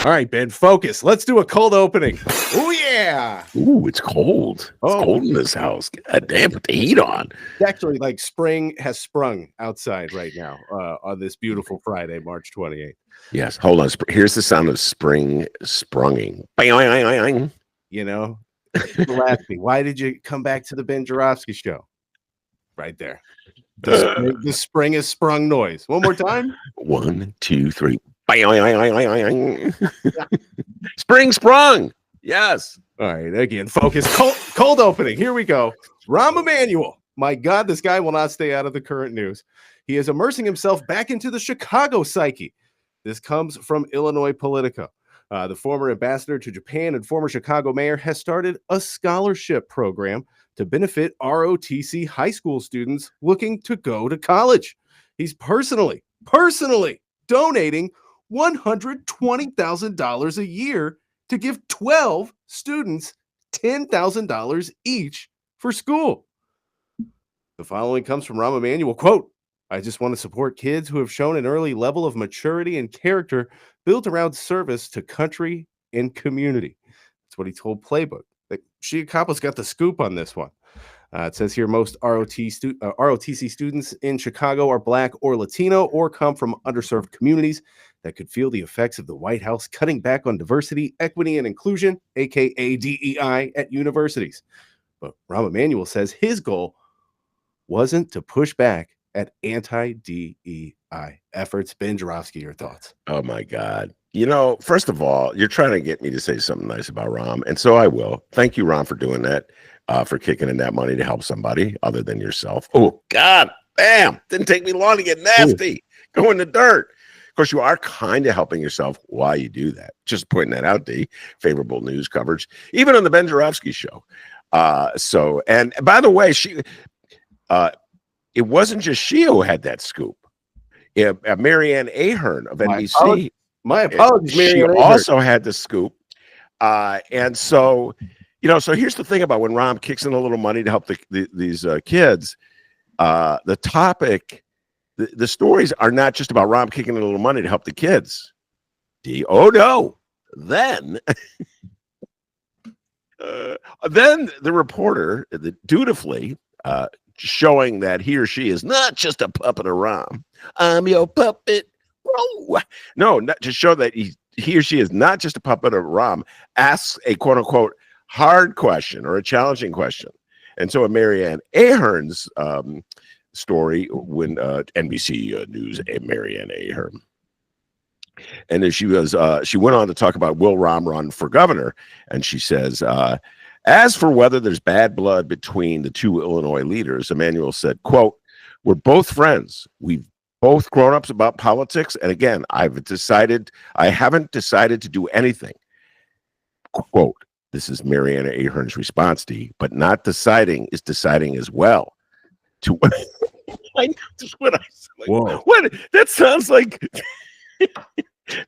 All right, Ben, focus. Let's do a cold opening. Oh, yeah. Ooh, it's cold. It's Oh. cold in this house. God damn, put the heat on. It's actually like spring has sprung outside right now on this beautiful Friday, March 28th. Yes, hold on. Here's the sound of spring sprunging. Bang. You know, people ask me, why did you come back to the Ben Jarofsky show? Right there. The spring is sprung noise. One more time. 1, 2, 3. Bang. Spring sprung. Yes. All right, again, focus. Cold opening. Here we go. Rahm Emanuel. My God, this guy will not stay out of the current news. He is immersing himself back into the Chicago psyche. This comes from Illinois Politico. The former ambassador to Japan and former Chicago mayor has started a scholarship program to benefit ROTC high school students looking to go to college. He's personally donating $120,000 a year to give 12 students $10,000 each for school. The following comes from Rahm Emanuel, quote, I just want to support kids who have shown an early level of maturity and character built around service to country and community. That's what he told Playbook. Chiacapo's got the scoop on this one. It says here most ROTC students in Chicago are Black or Latino or come from underserved communities that could feel the effects of the White House cutting back on diversity, equity, and inclusion, aka DEI, at universities. But Rahm Emanuel says his goal wasn't to push back at anti-DEI efforts. Ben Jarofsky, your thoughts? Oh, my God. You know, first of all, you're trying to get me to say something nice about Rahm, and so I will. Thank you, Rahm, for doing that, for kicking in that money to help somebody other than yourself. Oh, God, bam. Didn't take me long to get nasty. Ooh. Go in the dirt. Of course, you are kind of helping yourself while you do that. Just pointing that out, D. Favorable news coverage, even on the Ben Jarofsky show. And by the way, it wasn't just she who had that scoop. Marianne Ahern of NBC. My apologies, Marianne. She also had the scoop. And so, so here's the thing about when Rahm kicks in a little money to help these kids, the topic, the stories are not just about Rahm kicking in a little money to help the kids. Oh, no. Then the reporter, dutifully, showing that he or she is not just a puppet of Rahm. I'm your puppet. Whoa. No, not to show that he or she is not just a puppet of Rahm, asks a quote unquote hard question or a challenging question. And so in Marianne Ahern's story, when NBC News, Marianne Ahern, and then she went on to talk about will Rahm run for governor, and she says, as for whether there's bad blood between the two Illinois leaders, Emanuel said, quote, we're both friends. We've both grown ups about politics. And again, I haven't decided to do anything. Quote, this is Marianne Ahern's response, D, but not deciding is deciding as well. I know just what I said. Whoa. What? That sounds like...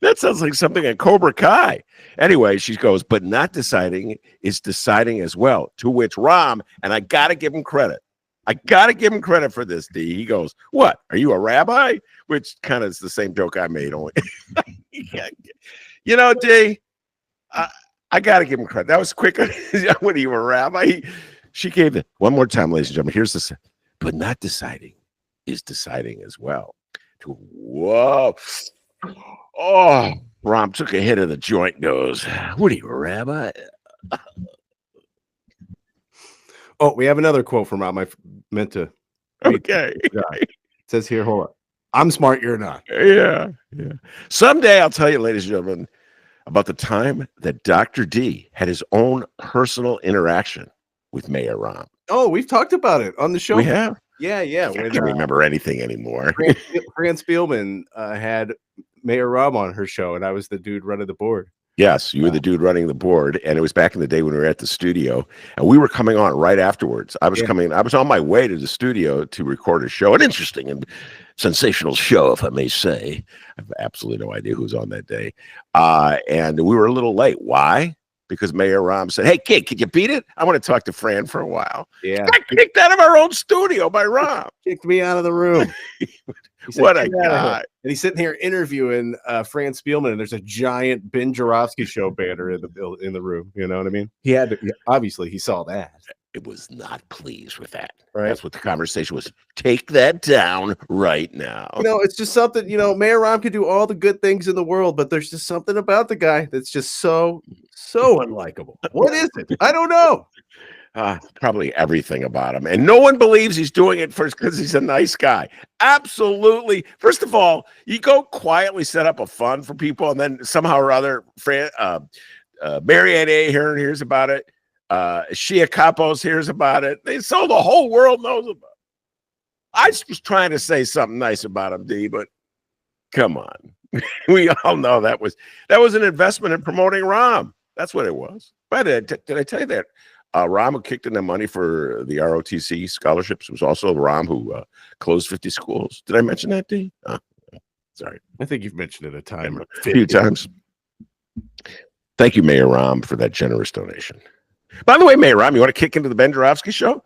That sounds like something on Cobra Kai. Anyway, she goes, but not deciding is deciding as well. To which Rahm, and I got to give him credit. I got to give him credit for this, D. He goes, what? Are you a rabbi? Which kind of is the same joke I made. Only, D, I got to give him credit. That was quick. What are you, a rabbi? She gave it one more time, ladies and gentlemen. Here's the, but not deciding is deciding as well. Whoa. Oh, Rahm took a hit of the joint, goes, what are you, a rabbi? Oh, we have another quote from Rahm. I meant to. Okay. It says here, hold on. I'm smart, you're not. Yeah. Someday I'll tell you, ladies and gentlemen, about the time that Dr. D had his own personal interaction with Mayor Rahm. Oh, we've talked about it on the show. We have? Yeah. I can't remember anything anymore. Fran Spielman had Mayor Rahm on her show, and I was the dude running the board. Yes, you were the dude running the board, and it was back in the day when we were at the studio, and we were coming on right afterwards. I was on my way to the studio to record a show, an interesting and sensational show, if I may say. I have absolutely no idea who was on that day. And we were a little late. Why? because Mayor Rahm said, "Hey, kid, could you beat it? I want to talk to Fran for a while." Yeah. Got kicked out of our own studio by Rahm. Kicked me out of the room. He said, What a "Get out of here." guy. And he's sitting here interviewing Fran Spielman, and there's a giant Ben Joravsky show banner in the room. You know what I mean? He had to, obviously he saw that. It was not pleased with that. Right. That's what the conversation was. Take that down right now. It's just something, Mayor Rahm could do all the good things in the world, but there's just something about the guy that's just so unlikable. What is it? I don't know. Probably everything about him. And no one believes he's doing it first because he's a nice guy. Absolutely. First of all, you go quietly set up a fund for people, and then somehow or other, Marianne A. hears about it. Shia Kapos hears about it. So the whole world knows about it. I was trying to say something nice about him, D, but come on. We all know that was an investment in promoting Rahm. That's what it was. But did I tell you that? Rahm, who kicked in the money for the ROTC scholarships, was also Rahm who closed 50 schools. Did I mention that, D? Sorry. I think you've mentioned it a few times. Thank you, Mayor Rahm, for that generous donation. By the way, Mayor Rahm, you want to kick into the Ben Joravsky show?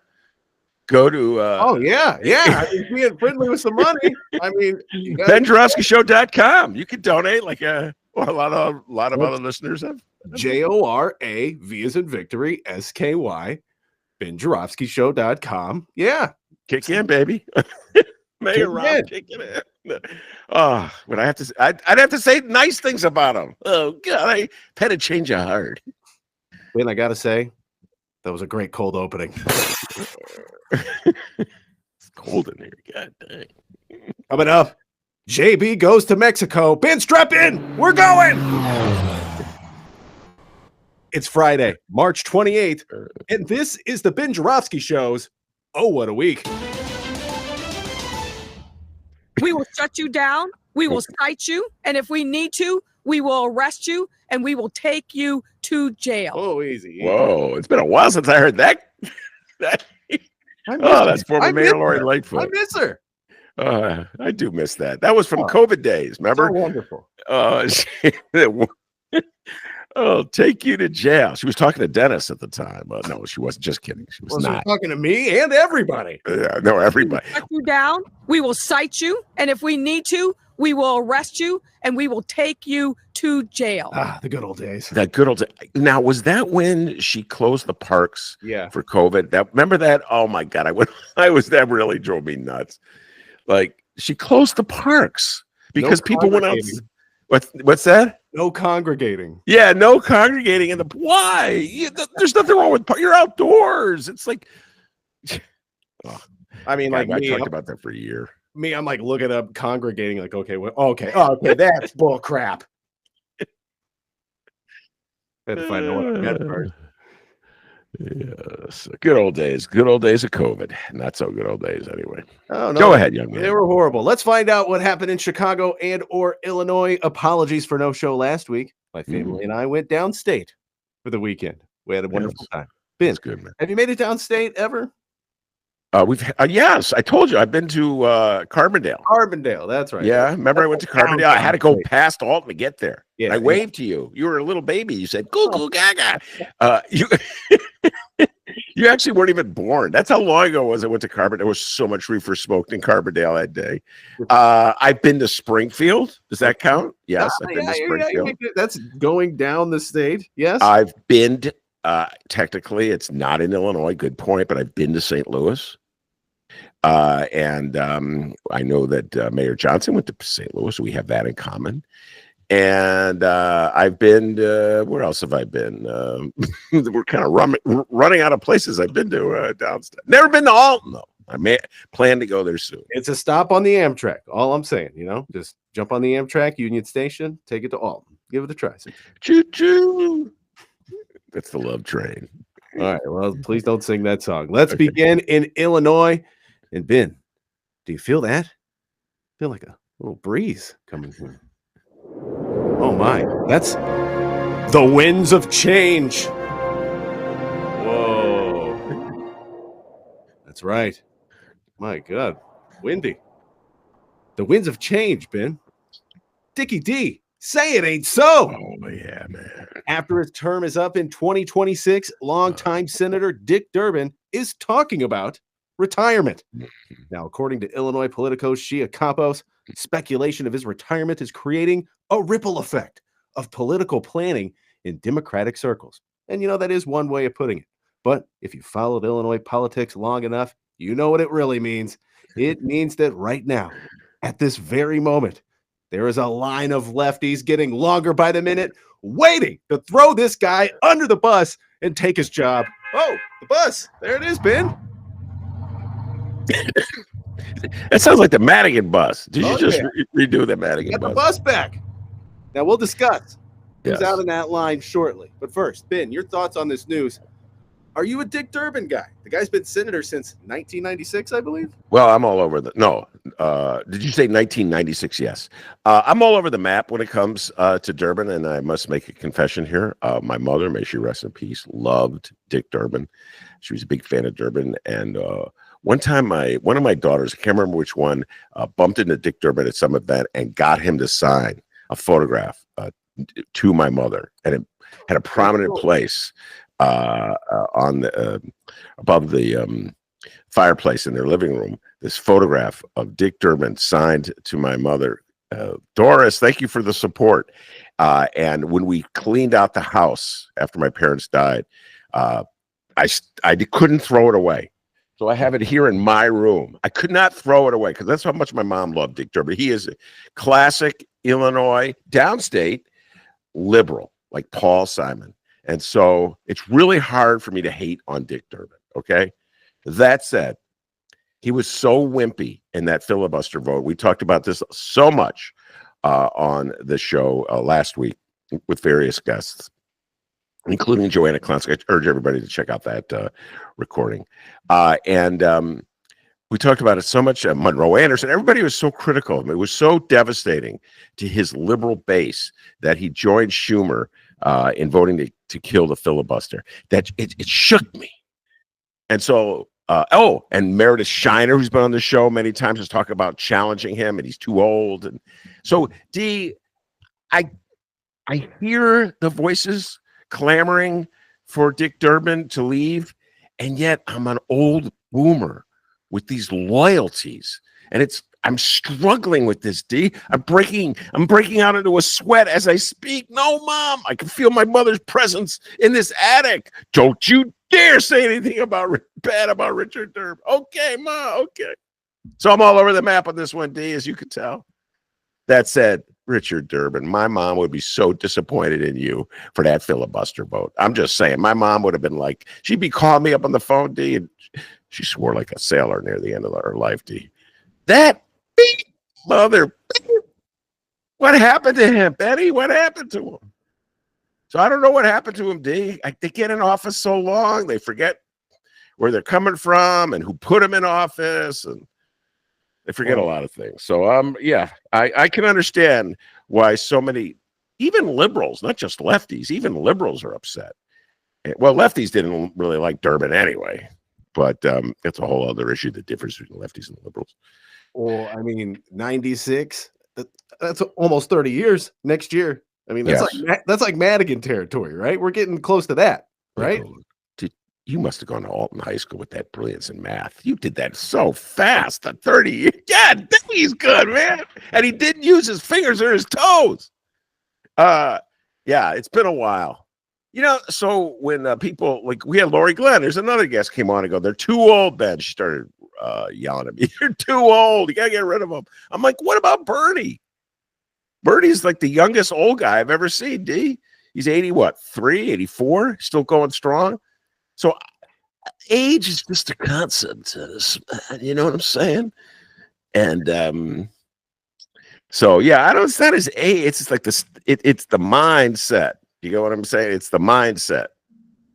Go to I mean, being friendly with some money. I mean, BenJoravskyShow.com. You can donate like a lot of other listeners have. JORA V as in victory SKY BenJoravskyShow.com. Yeah. Kick in, baby. Mayor Rahm kicking in. Oh, but I'd have to say nice things about him. Oh God, I had a change of heart. And I gotta say, that was a great cold opening. It's cold in here. God dang. Coming up, JB goes to Mexico. Ben, strap in. We're going. It's Friday, March 28th, and this is the Ben Joravsky Show's Oh, What a Week. We will shut you down. We will cite you. And if we need to, we will arrest you and we will take you to jail. Oh, easy. Whoa, it's been a while since I heard that. That's former Mayor Lori Lightfoot. I miss her. I do miss that. That was from COVID days. Remember? So wonderful. I'll take you to jail. She was talking to Dennis at the time. No, she wasn't. Just kidding. She was not. She was talking to me and everybody. No, everybody. We will shut you down. We will cite you. And if we need to, we will arrest you and we will take you to jail. The good old days. That good old day. Now, was that when she closed the parks for COVID? Remember that? Oh my God. That really drove me nuts. Like, she closed the parks because people went out. What's that? No congregating. Yeah, no congregating in the why? There's nothing wrong with you're outdoors. It's like, I mean, God, like I talked about that for a year. Me, I'm like looking up congregating. Like, okay, that's bull crap. Had to find out what that part. Yes, good old days of COVID. Not so good old days anyway. Oh, no. Go ahead, young man. They were horrible. Let's find out what happened in Chicago and or Illinois. Apologies for no show last week. My family and I went downstate for the weekend. We had a wonderful time. Ben, that's good, man. Have you made it downstate ever? Yes, I told you I've been to Carbondale. Carbondale, that's right. Yeah, remember I went to Carbondale. I had to go past Alton to get there. Yeah, I waved to you. You were a little baby. You said "Goo goo gaga." You actually weren't even born. That's how long ago it was. I went to Carbondale. There was so much reefer smoked in Carbondale that day. I've been to Springfield. Does that count? Yes, I've been to Springfield. That's going down the state. Yes, I've been. Technically, it's not in Illinois. Good point. But I've been to St. Louis. And I know that Mayor Johnson went to St. Louis. So we have that in common. And I've been where else have I been? We're kind of running out of places I've been to downstate. Never been to Alton, though. I may plan to go there soon. It's a stop on the Amtrak. All I'm saying, just jump on the Amtrak, Union Station, take it to Alton. Give it a try. Choo choo. That's the love train. All right. Well, please don't sing that song. Let's begin in Illinois. And Ben, do you feel that? Feel like a little breeze coming here. Oh my, that's the winds of change. Whoa. That's right. My God. Windy. The winds of change, Ben. Dickie D say it ain't so. Oh, yeah, man. After his term is up in 2026, longtime Senator Dick Durbin is talking about retirement. Now, according to Illinois Politico's Shia Campos, speculation of his retirement is creating a ripple effect of political planning in Democratic circles. And that is one way of putting it. But if you followed Illinois politics long enough, you know what it really means. It means that right now, at this very moment, there is a line of lefties getting longer by the minute, waiting to throw this guy under the bus and take his job. Oh, the bus. There it is, Ben. That sounds like the Madigan bus. Did you just yeah. redo the Madigan Get bus? the bus back. Now, we'll discuss who's Yes. out in that line shortly. But first, Ben, your thoughts on this news. Are you a Dick Durbin guy? The guy's been senator since 1996, I believe. Well, I'm all over no. Did you say 1996? Yes. I'm all over the map when it comes to Durbin, and I must make a confession here. My mother, may she rest in peace, loved Dick Durbin. She was a big fan of Durbin, and one time one of my daughters, I can't remember which one, bumped into Dick Durbin at some event and got him to sign a photograph to my mother, and it had a prominent place on the above the fireplace in their living room. This photograph of Dick Durbin signed to my mother. Doris, thank you for the support. And when we cleaned out the house after my parents died, I couldn't throw it away. So I have it here in my room. I could not throw it away because that's how much my mom loved Dick Durbin. He is a classic Illinois downstate liberal, like Paul Simon. And so it's really hard for me to hate on Dick Durbin, okay? That said, he was so wimpy in that filibuster vote. We talked about this so much on the show last week with various guests, including Joanna Klonsk. I urge everybody to check out that recording. And we talked about it so much. Monroe Anderson, everybody was so critical of him. It was so devastating to his liberal base that he joined Schumer in voting to kill the filibuster. That it shook me. And so, and Meredith Shiner, who's been on the show many times, is talking about challenging him, and he's too old. And so, I hear the voices clamoring for Dick Durbin to leave, and yet I'm an old boomer with these loyalties, and I'm struggling with this, D. I'm breaking out into a sweat as I speak. No, Mom, I can feel my mother's presence in this attic. Don't you dare say anything bad about Richard Durbin. Okay, Ma, okay. So I'm all over the map on this one, D, as you can tell. That said, Richard Durbin, my mom would be so disappointed in you for that filibuster vote. I'm just saying, my mom would have been like, she'd be calling me up on the phone, D, and she swore like a sailor near the end of her life, D. That mother, what happened to him, Betty? What happened to him? So I don't know what happened to him, D. They get in office so long, they forget where they're coming from and who put them in office, and they forget a lot of things. So yeah, I can understand why so many, even liberals, not just lefties, even liberals are upset. Well, lefties didn't really like Durbin anyway, but it's a whole other issue, the difference between lefties and liberals. Well, I mean, 96, that's almost 30 years next year. I mean, that's like Madigan territory, right? We're getting close to that, right? You must have gone to Alton High School with that brilliance in math. You did that so fast, the 30 years. Yeah, he's good, man. And he didn't use his fingers or his toes. Yeah, it's been a while. So when people, like we had Lori Glenn, there's another guest came on and go, they're too old, Ben. She started yelling at me. You're too old. You got to get rid of them. I'm like, what about Bernie? Bernie's like the youngest old guy I've ever seen, D. He's 84, still going strong. So age is just a concept, you know what I'm saying? And so yeah, it's not his age. It's just like this. It's the mindset. You get what I'm saying? It's the mindset.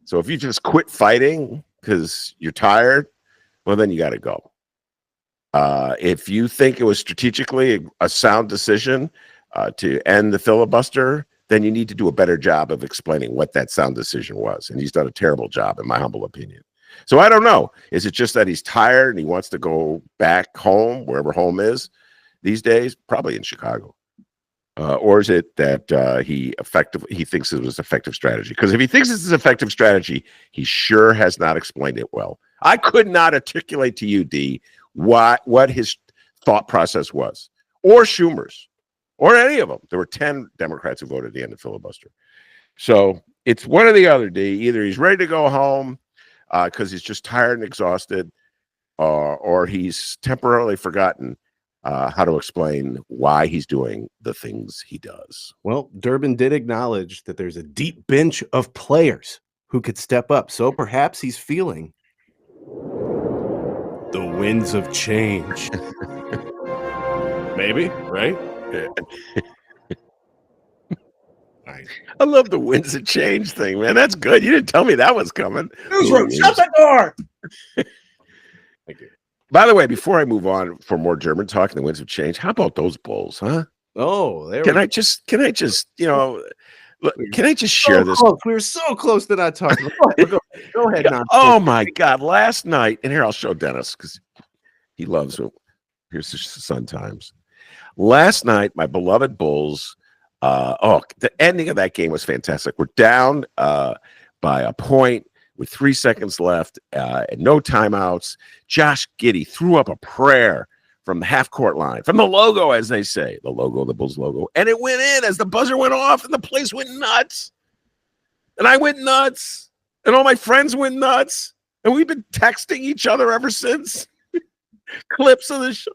So if you just quit fighting because you're tired, well, then you got to go. If you think it was strategically a sound decision to end the filibuster, then you need to do a better job of explaining what that sound decision was. And he's done a terrible job, in my humble opinion. So I don't know. Is it just that he's tired and he wants to go back home, wherever home is these days? Probably in Chicago. Or is it that he thinks it was effective strategy? Because if he thinks this is effective strategy, he sure has not explained it well. I could not articulate to you, D, what his thought process was, or Schumer's, or any of them. There were 10 Democrats who voted at the end of filibuster. So it's one or the other, D. Either he's ready to go home because he's just tired and exhausted, or he's temporarily forgotten how to explain why he's doing the things he does. Well, Durbin did acknowledge that there's a deep bench of players who could step up. So perhaps he's feeling the winds of change. Maybe, right? I love the winds of change thing, man. That's good. You didn't tell me that was coming. Shut the door. Thank you. By the way, before I move on for more German talk and the winds of change, how about those Bulls, huh? Oh, there can I just, can I just share this? Close. We were so close to not talking. Go ahead. Oh my God. Last night, and here I'll show Dennis because he loves it. Here's the Sun Times. Last night, my beloved Bulls, the ending of that game was fantastic. We're down by a point with 3 seconds left and no timeouts. Josh Giddey threw up a prayer from the half-court line, from the logo, as they say, the Bulls logo, and it went in as the buzzer went off, and the place went nuts. And I went nuts, and all my friends went nuts, and we've been texting each other ever since. Clips of the show.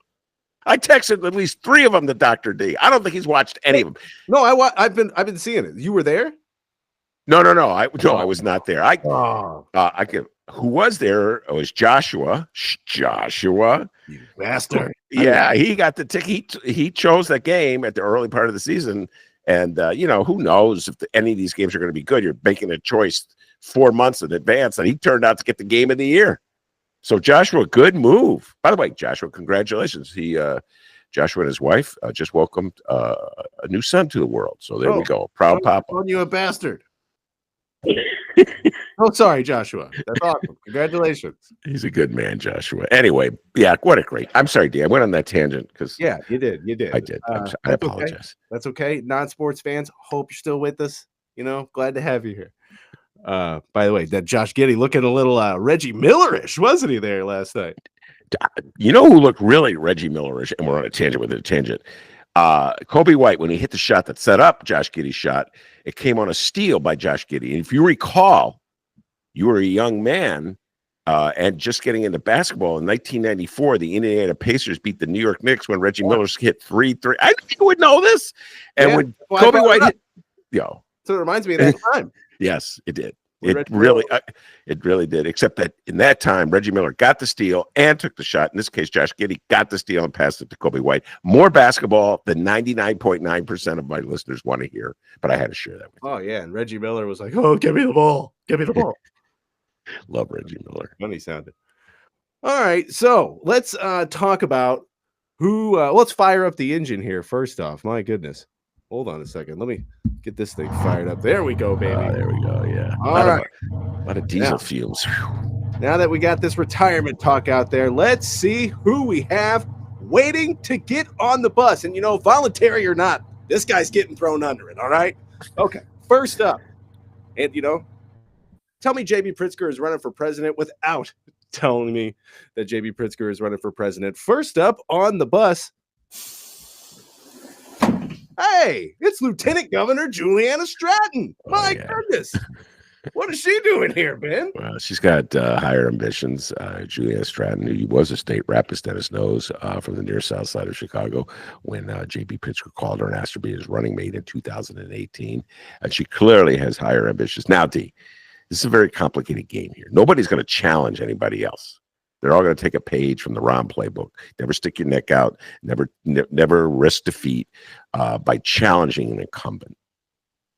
I texted at least 3 of them to Dr. D. I don't think he's watched any of them. No, I've been seeing it. You were there? No. I was not there. Who was there? It was Joshua. Joshua, you bastard. Yeah, he got the ticket. He chose that game at the early part of the season, and who knows if any of these games are going to be good. You're making a choice 4 months in advance, and he turned out to get the game of the year. So Joshua, good move. By the way, Joshua, congratulations. Joshua and his wife just welcomed a new son to the world. So there we go. Proud papa. Calling you a bastard. Oh, sorry, Joshua. That's awesome. Congratulations. He's a good man, Joshua. Anyway, yeah, what a great. I'm sorry, D. I went on that tangent because you did. I did. I apologize. Okay. That's okay. Non-sports fans, hope you're still with us. Glad to have you here. By the way, that Josh Giddey looking a little Reggie Miller-ish, wasn't he there last night? You know who looked really Reggie Miller-ish, and we're on a tangent with a tangent. Kobe White, when he hit the shot that set up Josh Giddey's shot, it came on a steal by Josh Giddey. And if you recall, you were a young man and just getting into basketball. In 1994, the Indiana Pacers beat the New York Knicks when Reggie Miller hit 3. I think you would know this. And when Kobe White hit, so it reminds me of that time. Yes, it did. It really did. Except that in that time, Reggie Miller got the steal and took the shot. In this case, Josh Giddey got the steal and passed it to Kobe White. More basketball than 99.9% of my listeners want to hear, but I had to share that with you. Oh, yeah. And Reggie Miller was like, oh, give me the ball. Give me the ball. Love Reggie Miller. Funny sounded. All right. So let's talk about let's fire up the engine here first off. My goodness. Hold on a second. Let me get this thing fired up. There we go, baby. There we go. Yeah. All right. A lot of diesel fumes. Now that we got this retirement talk out there, let's see who we have waiting to get on the bus. And, voluntary or not, this guy's getting thrown under it. All right. Okay. First up. And, tell me JB Pritzker is running for president without telling me that JB Pritzker is running for president. First up on the bus. Hey, it's Lieutenant Governor Juliana Stratton. My goodness. What is she doing here, Ben? Well, she's got higher ambitions. Juliana Stratton, who was a state rep, as Dennis knows, from the near south side of Chicago, when J.B. Pritzker called her and asked her to be his running mate in 2018. And she clearly has higher ambitions. Now, D, this is a very complicated game here. Nobody's going to challenge anybody else. They're all going to take a page from the Rahm playbook. Never stick your neck out. Never risk defeat by challenging an incumbent.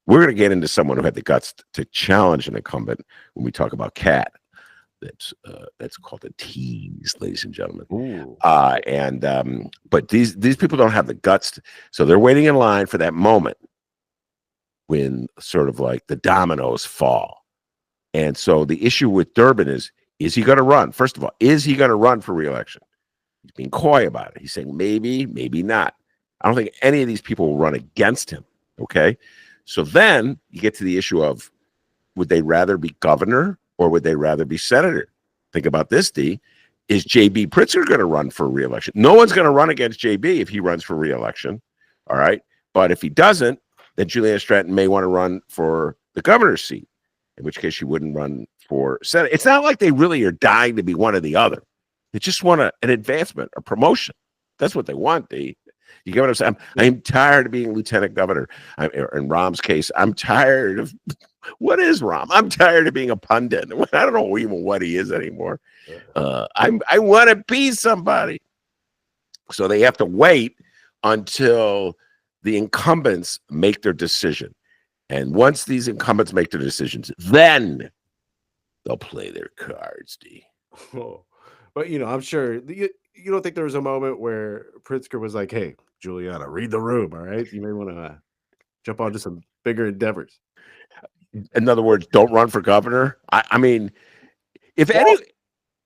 We're going to get into someone who had the guts to challenge an incumbent when we talk about Cat. That's called a tease, ladies and gentlemen. But these people don't have the guts, so they're waiting in line for that moment when sort of like the dominoes fall. And so the issue with Durbin is he going to run? First of all, is he going to run for re-election? He's being coy about it. He's saying maybe, maybe not. I don't think any of these people will run against him. Okay. So then you get to the issue of, would they rather be governor or would they rather be senator? Think about this, D. Is J.B. Pritzker going to run for re-election? No one's going to run against J.B. if he runs for re-election. All right. But if he doesn't, then Juliana Stratton may want to run for the governor's seat, in which case she wouldn't run for Senate. It's not like they really are dying to be one or the other. They just want an advancement, a promotion. That's what they want, D. You get what I'm saying? I'm tired of being lieutenant governor. In Rahm's case, I'm tired of what is Rahm? I'm tired of being a pundit. I don't know even what he is anymore. I want to be somebody. So they have to wait until the incumbents make their decision. And once these incumbents make their decisions, then they'll play their cards, D. Oh, but, I'm sure you don't think there was a moment where Pritzker was like, hey, Juliana, read the room, all right? You may want to jump onto some bigger endeavors. In other words, don't run for governor. I mean, if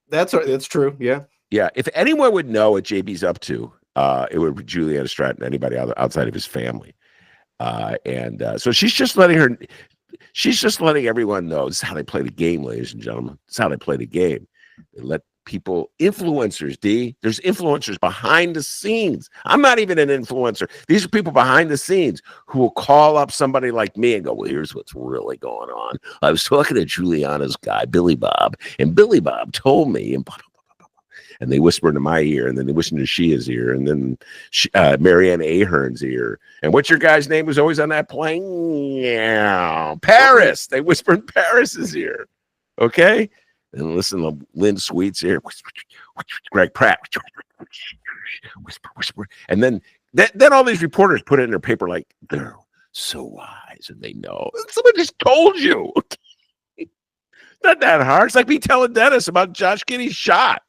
that's true. Yeah. Yeah. If anyone would know what JB's up to, it would be Juliana Stratton, anybody outside of his family. So she's just letting everyone know this is how they play the game, ladies and gentlemen. This is how they play the game. They let people, influencers, D. There's influencers behind the scenes. I'm not even an influencer. These are people behind the scenes who will call up somebody like me and go, well, here's what's really going on. I was talking to Juliana's guy, Billy Bob, and Billy Bob told me, and they whisper into my ear, and then they whisper into Shia's ear, and then Marianne Ahern's ear. And what's your guy's name who's always on that plane? Yeah, Paris. They whisper in Paris's ear. Okay? And listen to Lynn Sweet's ear. Greg Pratt. Whisper. And then all these reporters put it in their paper like, they're so wise and they know. Someone just told you. Not that hard. It's like me telling Dennis about Josh Giddey's shot.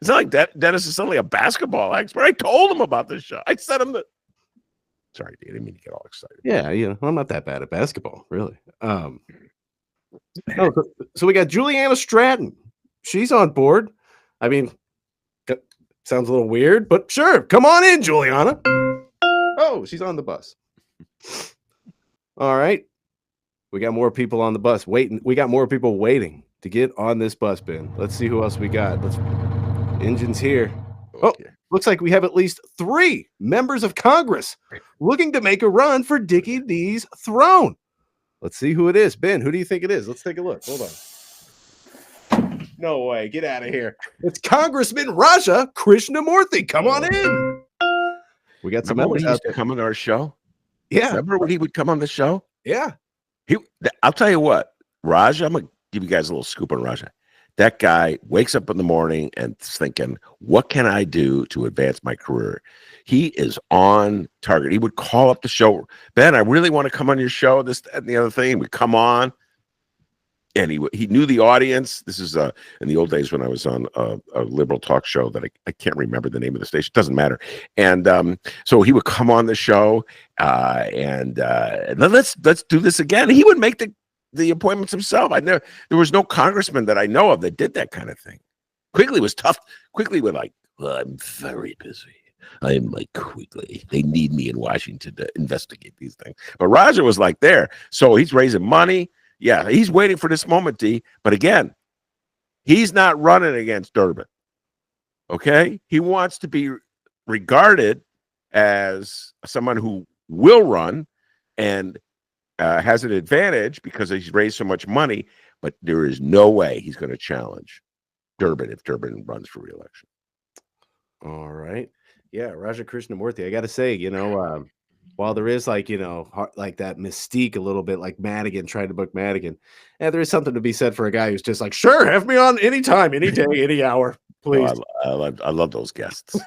It's not like Dennis is suddenly a basketball expert. I told him about this shot. I said him that. Sorry, I didn't mean to get all excited. Yeah, I'm not that bad at basketball, really. So we got Juliana Stratton. She's on board. I mean, sounds a little weird, but sure. Come on in, Juliana. Oh, she's on the bus. All right. We got more people on the bus waiting. We got more people waiting to get on this bus, Ben. Let's see who else we got. Engines here. Okay. Oh, looks like we have at least 3 members of Congress looking to make a run for Dickie D's throne. Let's see who it is. Ben, who do you think it is? Let's take a look. Hold on. No way. Get out of here. It's Congressman Raja Krishnamurthy. Come on in. We got some members out there. Come on our show? Yeah. Remember when he would come on the show? Yeah. I'll tell you what. Raja, I'm going to give you guys a little scoop on Raja. That guy wakes up in the morning and thinking, what can I do to advance my career? He is on target. He would call up the show. Ben, I really want to come on your show, this, that, and the other thing. We'd come on. And he knew the audience. This is in the old days when I was on a liberal talk show that I can't remember the name of the station. Doesn't matter. And so he would come on the show and let's do this again. He would make the appointments himself. There was no congressman that I know of that did that kind of thing. Quigley was tough. Quigley would like, well, I'm very busy. I'm like Quigley. They need me in Washington to investigate these things. But Roger was like there. So he's raising money. Yeah, he's waiting for this moment, D. But again, he's not running against Durbin. Okay? He wants to be regarded as someone who will run and has an advantage because he's raised so much money, but there is no way he's going to challenge Durbin if Durbin runs for re-election. All right. Yeah, Raja Krishnamurthy. I got to say, while there is like that mystique a little bit, like Madigan trying to book Madigan, and there is something to be said for a guy who's just like, sure, have me on anytime, any day, any hour, please. Oh, I love those guests.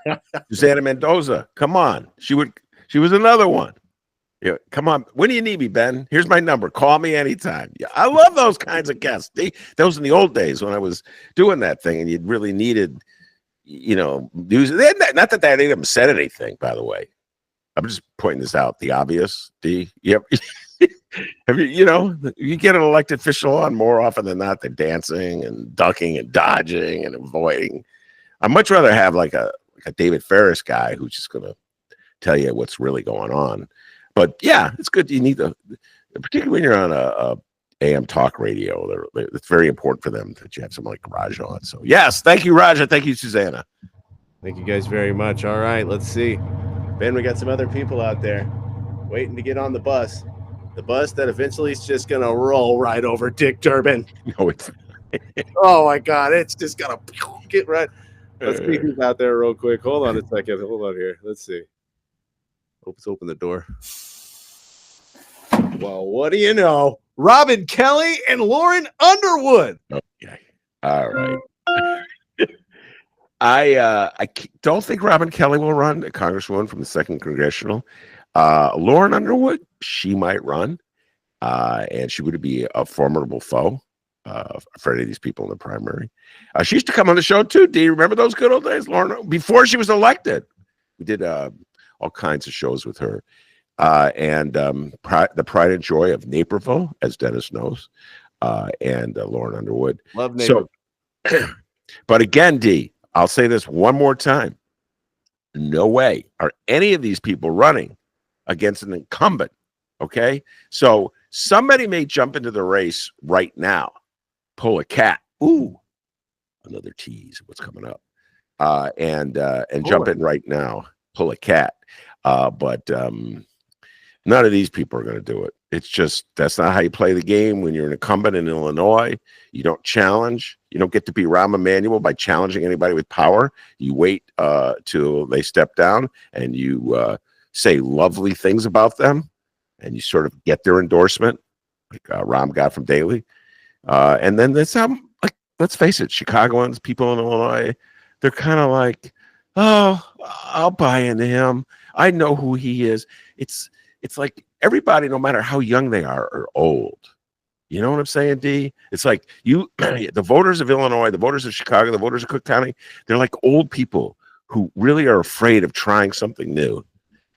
Susanna Mendoza, come on. She was another one. Yeah, come on. When do you need me, Ben? Here's my number. Call me anytime. Yeah, I love those kinds of guests. Those in the old days when I was doing that thing, and you really needed, news. Not that any of them said anything, by the way. I'm just pointing this out. The obvious. Yep. Have you get an elected official on more often than not. They're dancing and ducking and dodging and avoiding. I'd much rather have like a David Ferris guy who's just going to tell you what's really going on. But yeah, it's good. You need particularly when you're on a AM talk radio. It's very important for them that you have someone like Raja on. So yes, thank you, Raja. Thank you, Susanna. Thank you guys very much. All right, let's see. Ben, we got some other people out there waiting to get on the bus. The bus that eventually is just going to roll right over Dick Durbin. No, it's Oh, my God. It's just going to get right. Let's see who's out there real quick. Hold on a second. Hold on here. Let's see. Let's open the door. Well, what do you know? Robin Kelly and Lauren Underwood. Okay. All right. I don't think Robin Kelly will run, a congresswoman from the 2nd Congressional. Lauren Underwood, she might run, and she would be a formidable foe for any of these people in the primary. She used to come on the show too. Do you remember those good old days, Lauren? Before she was elected, we did all kinds of shows with her. And the Pride and Joy of Naperville, as Dennis knows, and Lauren Underwood. Love Naperville. So, but again, D, I'll say this one more time. No way are any of these people running against an incumbent, okay? So somebody may jump into the race right now, pull a cat. Ooh, another tease of what's coming up. And jump in right now, pull a cat. But none of these people are going to do it. It's just, that's not how you play the game when you're an incumbent in Illinois. You don't challenge. You don't get to be Rahm Emanuel by challenging anybody with power. You wait till they step down and you say lovely things about them and you sort of get their endorsement, like Rahm got from Daley. And then that's how, like, let's face it, Chicagoans, people in Illinois, they're kind of like, oh, I'll buy into him. I know who he is. It's like everybody, no matter how young they are old. You know what I'm saying, D? It's like the voters of Illinois, the voters of Chicago, the voters of Cook County, they're like old people who really are afraid of trying something new.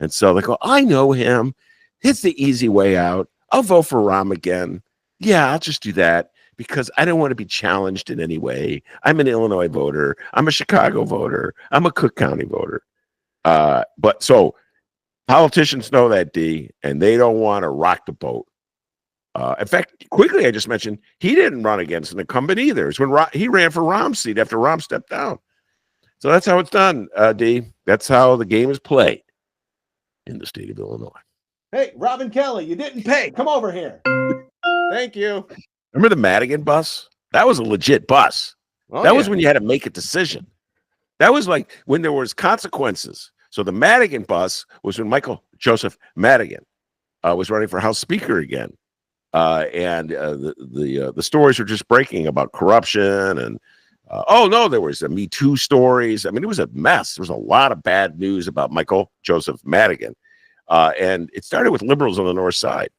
And so they go, I know him. It's the easy way out. I'll vote for Rahm again. Yeah, I'll just do that because I don't want to be challenged in any way. I'm an Illinois voter. I'm a Chicago voter. I'm a Cook County voter. But so politicians know that, D, and they don't want to rock the boat. In fact, quickly, I just mentioned he didn't run against an incumbent either. It's when he ran for Rahm's seat after Rahm stepped down. So that's how it's done, D. That's how the game is played in the state of Illinois. Hey, Robin Kelly, you didn't pay. Come over here. Thank you. Remember the Madigan bus? That was a legit bus. Oh, that was when you had to make a decision. That was like when there was consequences. So the Madigan bus was when Michael Joseph Madigan was running for House Speaker again. And the stories were just breaking about corruption and there was a Me Too stories. I mean, it was a mess. There was a lot of bad news about Michael Joseph Madigan. And it started with liberals on the north side.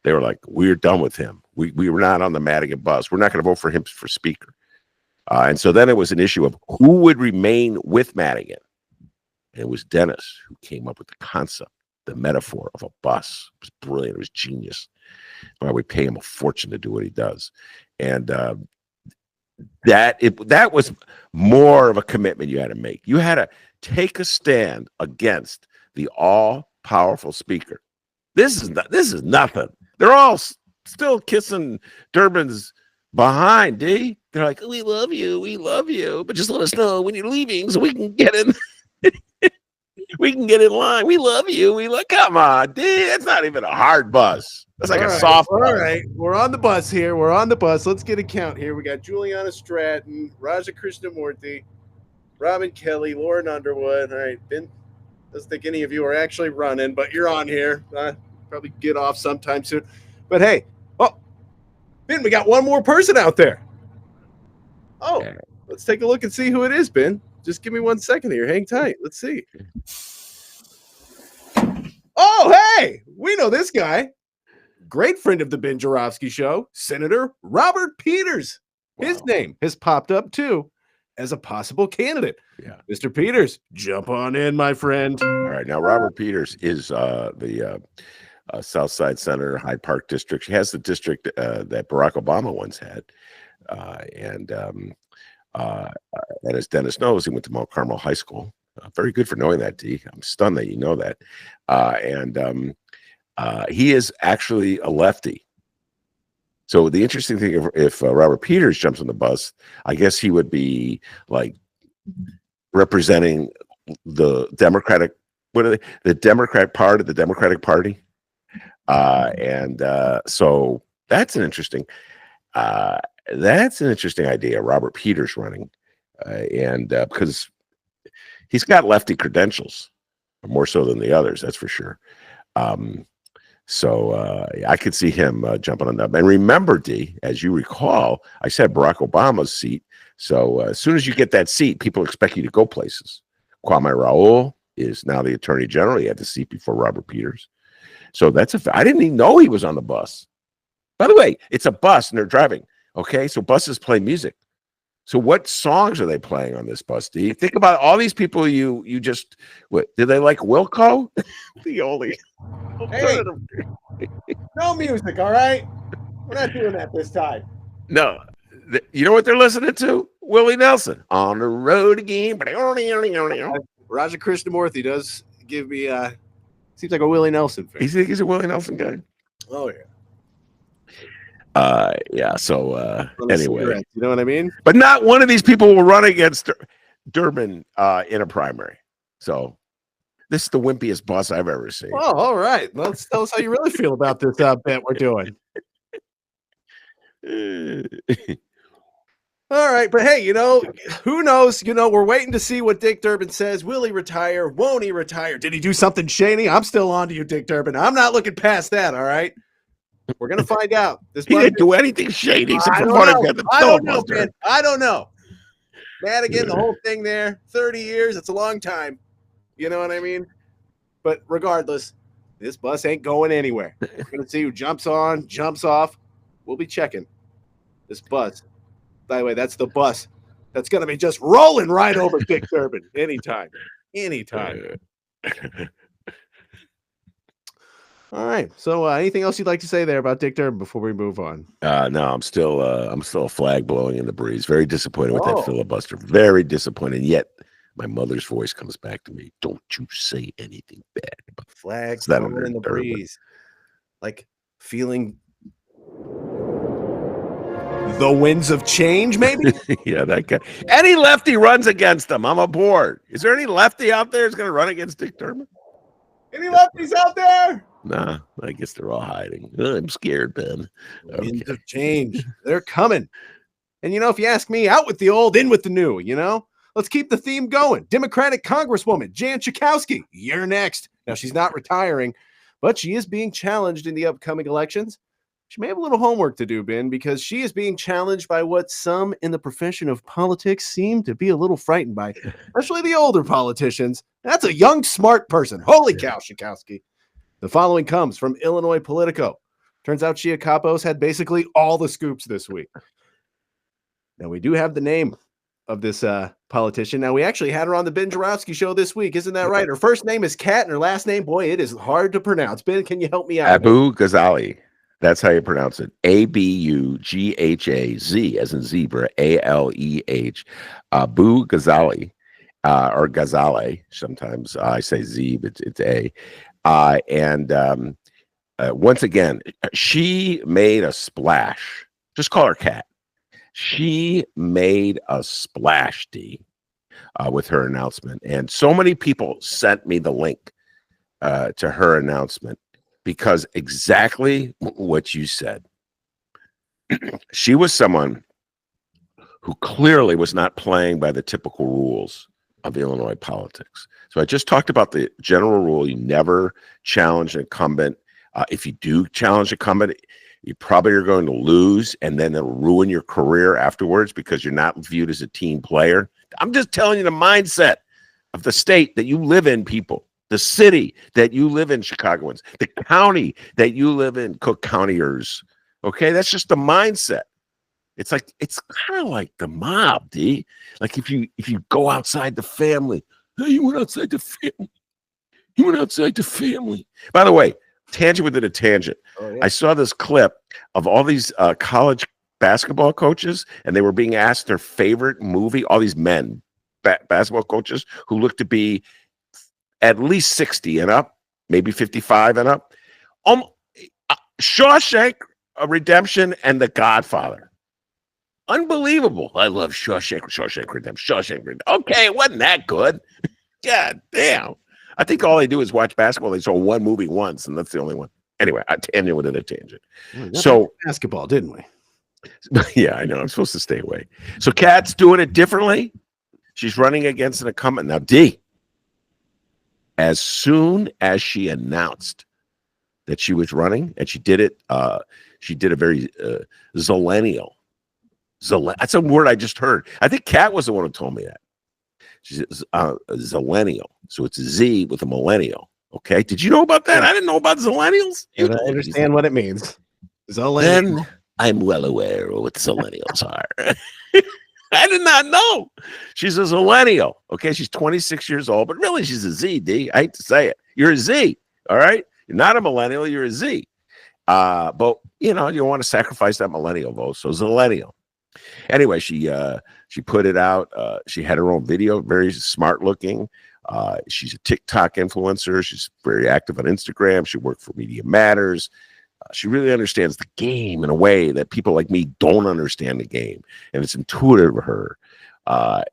They were like, we're done with him. We were not on the Madigan bus. We're not going to vote for him for speaker. And so then it was an issue of who would remain with Madigan. And it was Dennis who came up with the concept, the metaphor of a bus. It was brilliant. It was genius. Why we pay him a fortune to do what he does. And that was more of a commitment you had to make. You had to take a stand against the all-powerful speaker. This is nothing. They're all still kissing Durbin's behind, D. They're like, we love you, but just let us know when you're leaving so we can get in. We can get in line. We love you. Come on, D. It's not even a hard bus. That's like soft bus. All right, we're on the bus here. We're on the bus. Let's get a count here. We got Juliana Stratton, Raja Krishnamurthy, Robin Kelly, Lauren Underwood. All right, Ben, doesn't think any of you are actually running, but you're on here. Probably get off sometime soon. But hey, Ben, we got one more person out there. Oh, let's take a look and see who it is, Ben. Just give me 1 second here. Hang tight. Let's see. Oh, hey, we know this guy. Great friend of the Ben Joravsky Show, Senator Robert Peters. Wow. His name has popped up, too, as a possible candidate. Yeah. Mr. Peters, jump on in, my friend. All right. Now, Robert Peters is the South Side Senator, Hyde Park District. He has the district that Barack Obama once had. And as Dennis knows, he went to Mount Carmel High School. Very good for knowing that, D. I'm stunned that you know that. He is actually a lefty. So the interesting thing, if Robert Peters jumps on the bus, I guess he would be like representing the Democratic, what are they? The Democrat part of the Democratic Party. So that's an interesting idea. Robert Peters running, because he's got lefty credentials, more so than the others, that's for sure. So I could see him jumping on that. And remember, D, as you recall, I said Barack Obama's seat. So as soon as you get that seat, people expect you to go places. Kwame Raoul is now the Attorney General. He had the seat before Robert Peters. So I didn't even know he was on the bus. By the way, it's a bus and they're driving. Okay, so buses play music. So what songs are they playing on this bus? Do you think about all these people you just, what, did they like Wilco? The only alternative. No music, all right? We're not doing that this time. No. You know what they're listening to? Willie Nelson. On the road again. Raja Krishnamurthy does give me, seems like a Willie Nelson fan. You think he's a Willie Nelson guy? Oh, yeah. So anyway, you know what I mean? But not one of these people will run against Durbin in a primary. So this is the wimpiest bus I've ever seen. Oh, all right. Let's tell us how you really feel about this bet we're doing. All right, but hey, who knows? We're waiting to see what Dick Durbin says. Will he retire? Won't he retire? Did he do something shady? I'm still on to you, Dick Durbin. I'm not looking past that, all right? We're going to find out. He didn't do anything shady except for I don't know, man. I don't know. Madigan, the whole thing there, 30 years, it's a long time. You know what I mean? But regardless, this bus ain't going anywhere. We're going to see who jumps on, jumps off. We'll be checking this bus. By the way, that's the bus that's going to be just rolling right over Dick Durbin anytime. All right. So anything else you'd like to say there about Dick Durbin before we move on? No, I'm still a flag blowing in the breeze. Very disappointed with that filibuster. Very disappointed. Yet my mother's voice comes back to me. Don't you say anything bad about flags blowing in the breeze. Like feeling the winds of change, maybe? Yeah, that guy. Any lefty runs against him, I'm aboard. Is there any lefty out there that's going to run against Dick Durbin? Any lefties out there? Nah, I guess they're all hiding. I'm scared, Ben. Winds of change. They're coming. And, if you ask me, out with the old, in with the new, Let's keep the theme going. Democratic Congresswoman Jan Schakowsky, you're next. Now, she's not retiring, but she is being challenged in the upcoming elections. She may have a little homework to do, Ben, because she is being challenged by what some in the profession of politics seem to be a little frightened by, especially the older politicians. That's a young, smart person. Holy cow, Schakowsky. The following comes from Illinois Politico. Turns out Shia Kapos had basically all the scoops this week. Now, we do have the name of this politician. Now, we actually had her on the Ben Jarofsky show this week. Isn't that right? Her first name is Kat, and her last name, boy, it is hard to pronounce. Ben, can you help me out? Abu Ghazali. That's how you pronounce it. Abughaz, as in zebra, Aleh. Abu Ghazali, or Ghazale. Sometimes I say Z, but it's A. Once again, she made a splash. Just call her Kat. She made a splash, D, with her announcement. And so many people sent me the link to her announcement because exactly what you said. She was someone who clearly was not playing by the typical rules of Illinois politics. So I just talked about the general rule. You never challenge an incumbent. If you do challenge an incumbent, you probably are going to lose, and then it'll ruin your career afterwards because you're not viewed as a team player. I'm just telling you the mindset of the state that you live in, people, the city that you live in, Chicagoans, the county that you live in, Cook Countyers. Okay, that's just the mindset. It's kind of like the mob, D. Like if you go outside the family, hey, you went outside the family. You went outside the family. By the way, tangent within a tangent. Oh, yeah. I saw this clip of all these college basketball coaches, and they were being asked their favorite movie. All these men, basketball coaches who look to be at least 60 and up, maybe 55 and up. Shawshank Redemption and The Godfather. Unbelievable. I love Shawshank Redemption. Okay, it wasn't that good. God damn. I think all they do is watch basketball. They saw one movie once, and that's the only one. Anyway, I tangent within a tangent. So basketball, didn't we? Yeah, I know. I'm supposed to stay away. So Kat's doing it differently. She's running against an incumbent. Now, D, as soon as she announced that she was running, and she did it, she did a very zillennial. That's a word I just heard. I think Kat was the one who told me that. She says zillennial. So it's a Z with a millennial. Okay. Did you know about that? I didn't know about zillennials. I understand what it means. Then I'm well aware of what zillennials are. I did not know. She's a zillennial. Okay. She's 26 years old, but really she's a Z, D. I hate to say it. You're a Z. All right. You're not a millennial. You're a Z. But you don't want to sacrifice that millennial vote. So zillennial. Anyway, she put it out. She had her own video, very smart looking. She's a TikTok influencer. She's very active on Instagram. She worked for Media Matters. She really understands the game in a way that people like me don't understand the game. And it's intuitive to her.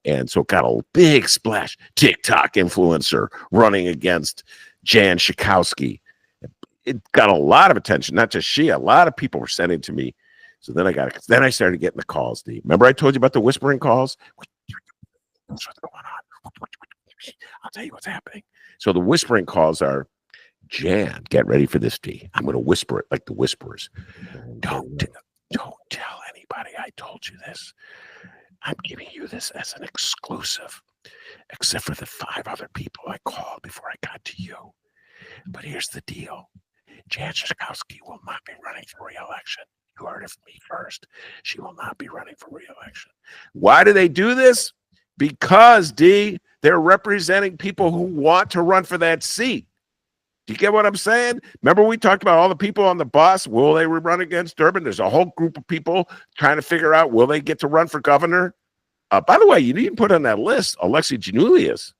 And so it got a big splash. TikTok influencer running against Jan Schakowsky. It got a lot of attention, not just she. A lot of people were sending to me. So then I started getting the calls, D. Remember I told you about the whispering calls? What's going on? I'll tell you what's happening. So the whispering calls are, Jan, get ready for this, D. I'm going to whisper it like the whisperers. Don't tell anybody I told you this. I'm giving you this as an exclusive, except for the 5 other people I called before I got to you. But here's the deal. Jan Schakowsky will not be running for re-election. You heard it from me first. She will not be running for re-election. Why do they do this? Because, D, they're representing people who want to run for that seat. Do you get what I'm saying? Remember we talked about all the people on the bus? Will they run against Durbin? There's a whole group of people trying to figure out, will they get to run for governor? By the way, you didn't put on that list Alexei Giannoulias,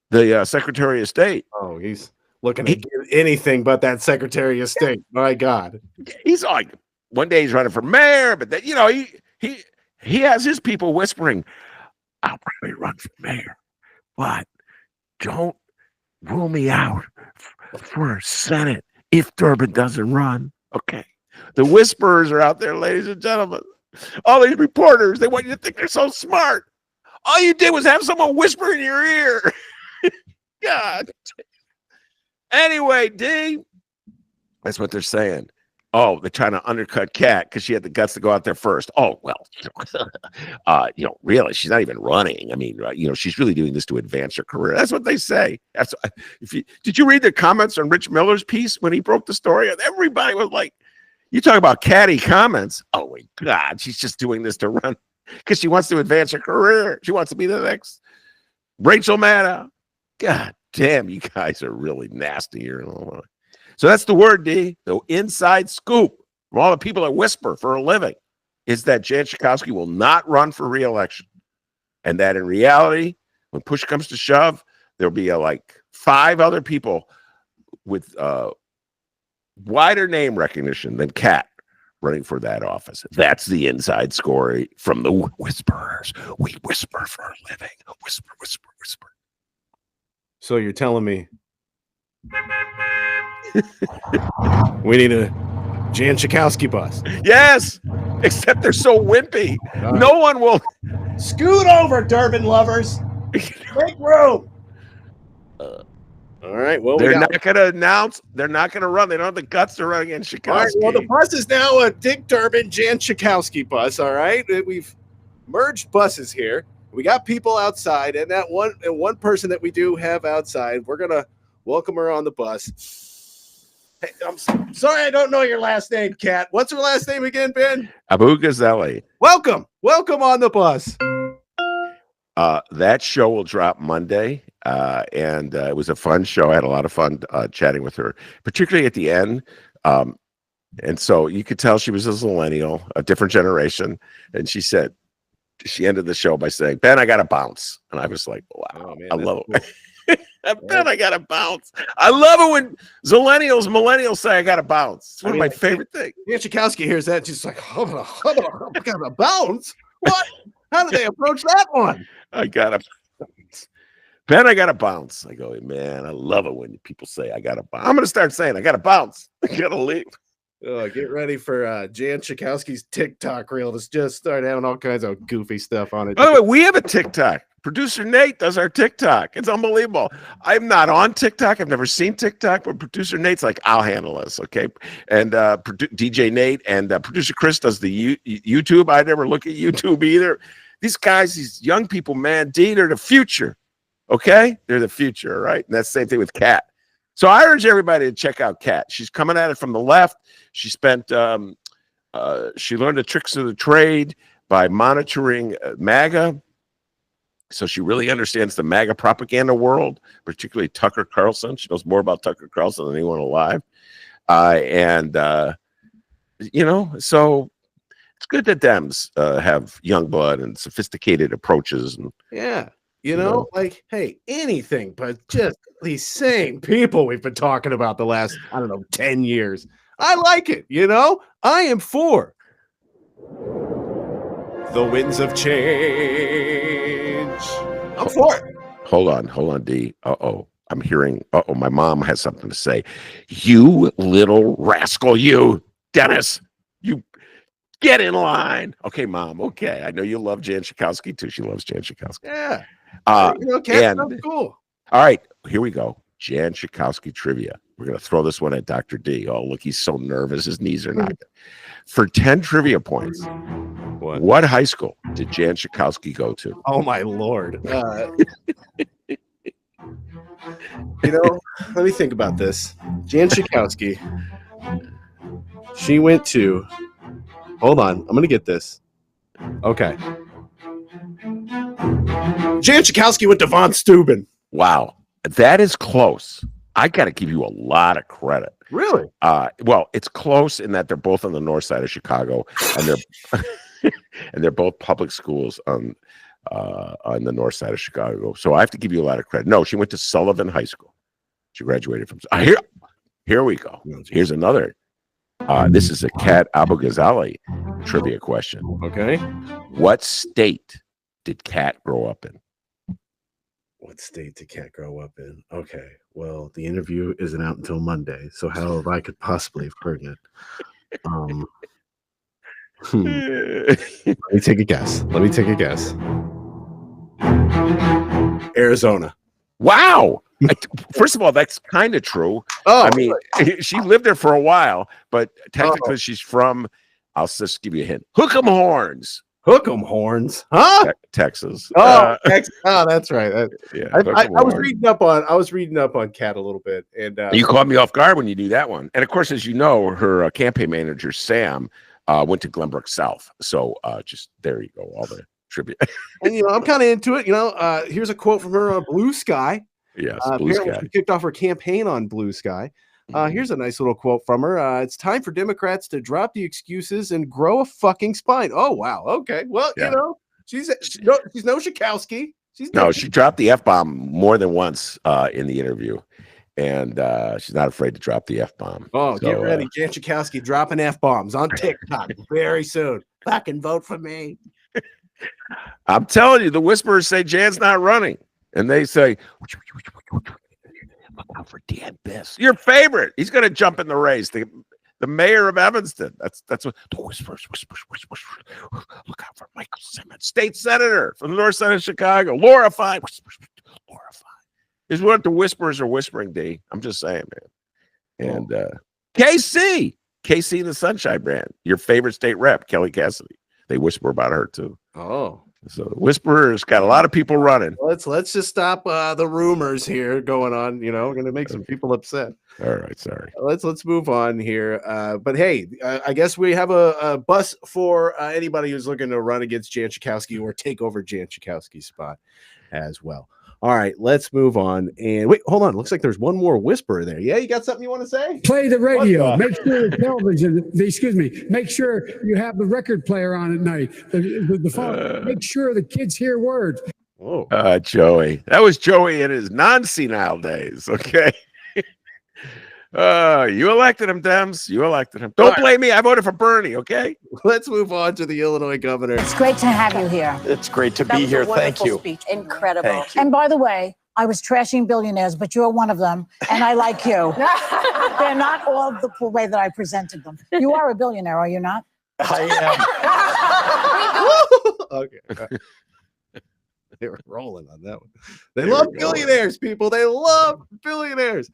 the Secretary of State. Oh, he's looking to do anything but that Secretary of State. My God. He's like, one day he's running for mayor, but then, he has his people whispering, I'll probably run for mayor, but don't rule me out for Senate if Durbin doesn't run. Okay. The whisperers are out there, ladies and gentlemen. All these reporters, they want you to think they're so smart. All you did was have someone whisper in your ear. God. Anyway, D, that's what they're saying. Oh, they're trying to undercut Kat because she had the guts to go out there first. Oh, well, really, she's not even running. I mean, she's really doing this to advance her career. That's what they say. Did you read the comments on Rich Miller's piece when he broke the story? Everybody was like, you talk about catty comments. Oh, my God, she's just doing this to run because she wants to advance her career. She wants to be the next Rachel Maddow. God damn, you guys are really nasty here. So that's the word, D. The inside scoop from all the people that whisper for a living is that Jan Schakowsky will not run for re-election. And that in reality, when push comes to shove, there'll be like 5 other people with wider name recognition than Kat running for that office. That's the inside story from the whisperers. We whisper for a living. Whisper, whisper, whisper. So you're telling me we need a Jan Schakowsky bus? Yes, except they're so wimpy. No one will scoot over, Durbin lovers. Make room. All right. Well, they're not going to announce. They're not going to run. They don't have the guts to run against Schakowsky. All right, well, the bus is now a Dick Durbin, Jan Schakowsky bus. All right. We've merged buses here. We got people outside, and that one person that we do have outside, we're going to welcome her on the bus. Hey, I'm sorry I don't know your last name, Kat. What's her last name again, Ben? Abu Ghazali. Welcome on the bus. That show will drop Monday, and it was a fun show. I had a lot of fun chatting with her, particularly at the end. And so you could tell she was a millennial, a different generation. And she said, she ended the show by saying, "Ben, I got to bounce," and I was like, "Wow, Oh, man, I that's love cool. it." Ben, I got to bounce. I love it when millennials say, "I got to bounce." It's one of my favorite things. Jan Schakowsky hears that, she's like, "Hubba, got a bounce? What? How did they approach that one?" I got to bounce. Ben, I got to bounce. I go, man, I love it when people say, "I got to bounce." I'm going to start saying, "I got to bounce." I got to leave. Get ready for Jan Schakowsky's TikTok reel to just start having all kinds of goofy stuff on it. By the way, we have a TikTok. Producer Nate does our TikTok. It's unbelievable. I'm not on TikTok. I've never seen TikTok, but producer Nate's like, "I'll handle this." Okay. And DJ Nate and producer Chris does the YouTube. I never look at YouTube either. These guys, these young people, man, they're the future. Okay. They're the future. Right. And that's the same thing with Kat. So I urge everybody to check out Kat. She's coming at it from the left. She spent, she learned the tricks of the trade by monitoring MAGA. So she really understands the MAGA propaganda world, particularly Tucker Carlson. She knows more about Tucker Carlson than anyone alive. So it's good that Dems have young blood and sophisticated approaches. And like, hey, anything but just these same people we've been talking about the last, 10 years. I like it, I am for the winds of change. I'm for it. Hold on, D. I'm hearing, my mom has something to say. "You little rascal, you, Dennis, you get in line." Okay, Mom, okay. I know you love Jan Schakowsky, too. She loves Jan Schakowsky. Yeah. And cool. All right, here we go. Jan Schakowsky trivia. We're going to throw this one at Dr. D. Oh, look, he's so nervous. His knees are knocking. For 10 trivia points, what high school did Jan Schakowsky go to? Oh, my Lord. Let me think about this. Jan Schakowsky, she went to, hold on, I'm going to get this. Okay. Jan Schakowsky went to Von Steuben. Wow, that is close. I got to give you a lot of credit. Really? Well, it's close in that they're both on the north side of Chicago, and they're and they're both public schools on the north side of Chicago. So I have to give you a lot of credit. No, she went to Sullivan High School. She graduated from here we go. Here's another. This is a Kat Abu-Ghazali trivia question. Okay. What state did Kat grow up in? What state did Kat grow up in? Okay. Well, the interview isn't out until Monday, so how have I could possibly have heard it? Let me take a guess. Arizona. Wow. First of all, that's kind of true. I mean, she lived there for a while, but technically she's from, I'll just give you a hint, Hook'em Horns. Hook'em Horns, huh? Texas. Texas. Oh, that's right. Yeah, I was reading up on Kat a little bit, and you caught me off guard when you do that one. And of course, as you know, her campaign manager Sam went to Glenbrook South. So just there you go, all the trivia. And I'm kind of into it. Here's a quote from her on Blue Sky. Yes, Blue Sky. She kicked off her campaign on Blue Sky. Here's a nice little quote from her. It's time for Democrats to drop the excuses and grow a fucking spine. Oh, wow. Okay. Well, she's no Schakowsky. She dropped the F-bomb more than once in the interview. And she's not afraid to drop the F-bomb. Oh, get ready. Jan Schakowsky dropping F-bombs on TikTok very soon. Fucking vote for me. I'm telling you, the whisperers say Jan's not running. And they say, look out for Dan Biss. Your favorite. He's going to jump in the race. The mayor of Evanston. That's what the whispers. Look out for Michael Simmons, state senator from the north side of Chicago. Laura Fine. Laura Fine. Is what the whisperers are whispering, D. I'm just saying, man. And KC the Sunshine Brand, your favorite state rep, Kelly Cassidy. They whisper about her too. Oh. So the whisperers got a lot of people running. Let's just stop the rumors here going on. We're going to make some people upset. All right, sorry. Let's move on here. But hey, I guess we have a bus for anybody who's looking to run against Jan Schakowsky or take over Jan Schakowsky's spot as well. All right, let's move on. And wait, hold on. Looks like there's one more whisperer there. Yeah, you got something you want to say? Play the radio. the- Make sure the television. Excuse me. Make sure you have the record player on at night. The phone. Make sure the kids hear words. Whoa. Joey. That was Joey in his non-senile days. Okay. You elected him, Dems. You elected him. Don't blame me. I voted for Bernie. Okay. Let's move on to the Illinois governor. It's great to have you here. It's great to be here. Thank you. Speech. Incredible. Thank you. And by the way, I was trashing billionaires, but you're one of them, and I like you. They're not all the way that I presented them. You are a billionaire, are you not? I am. Okay. They were rolling on that one. They love billionaires, people. They love billionaires.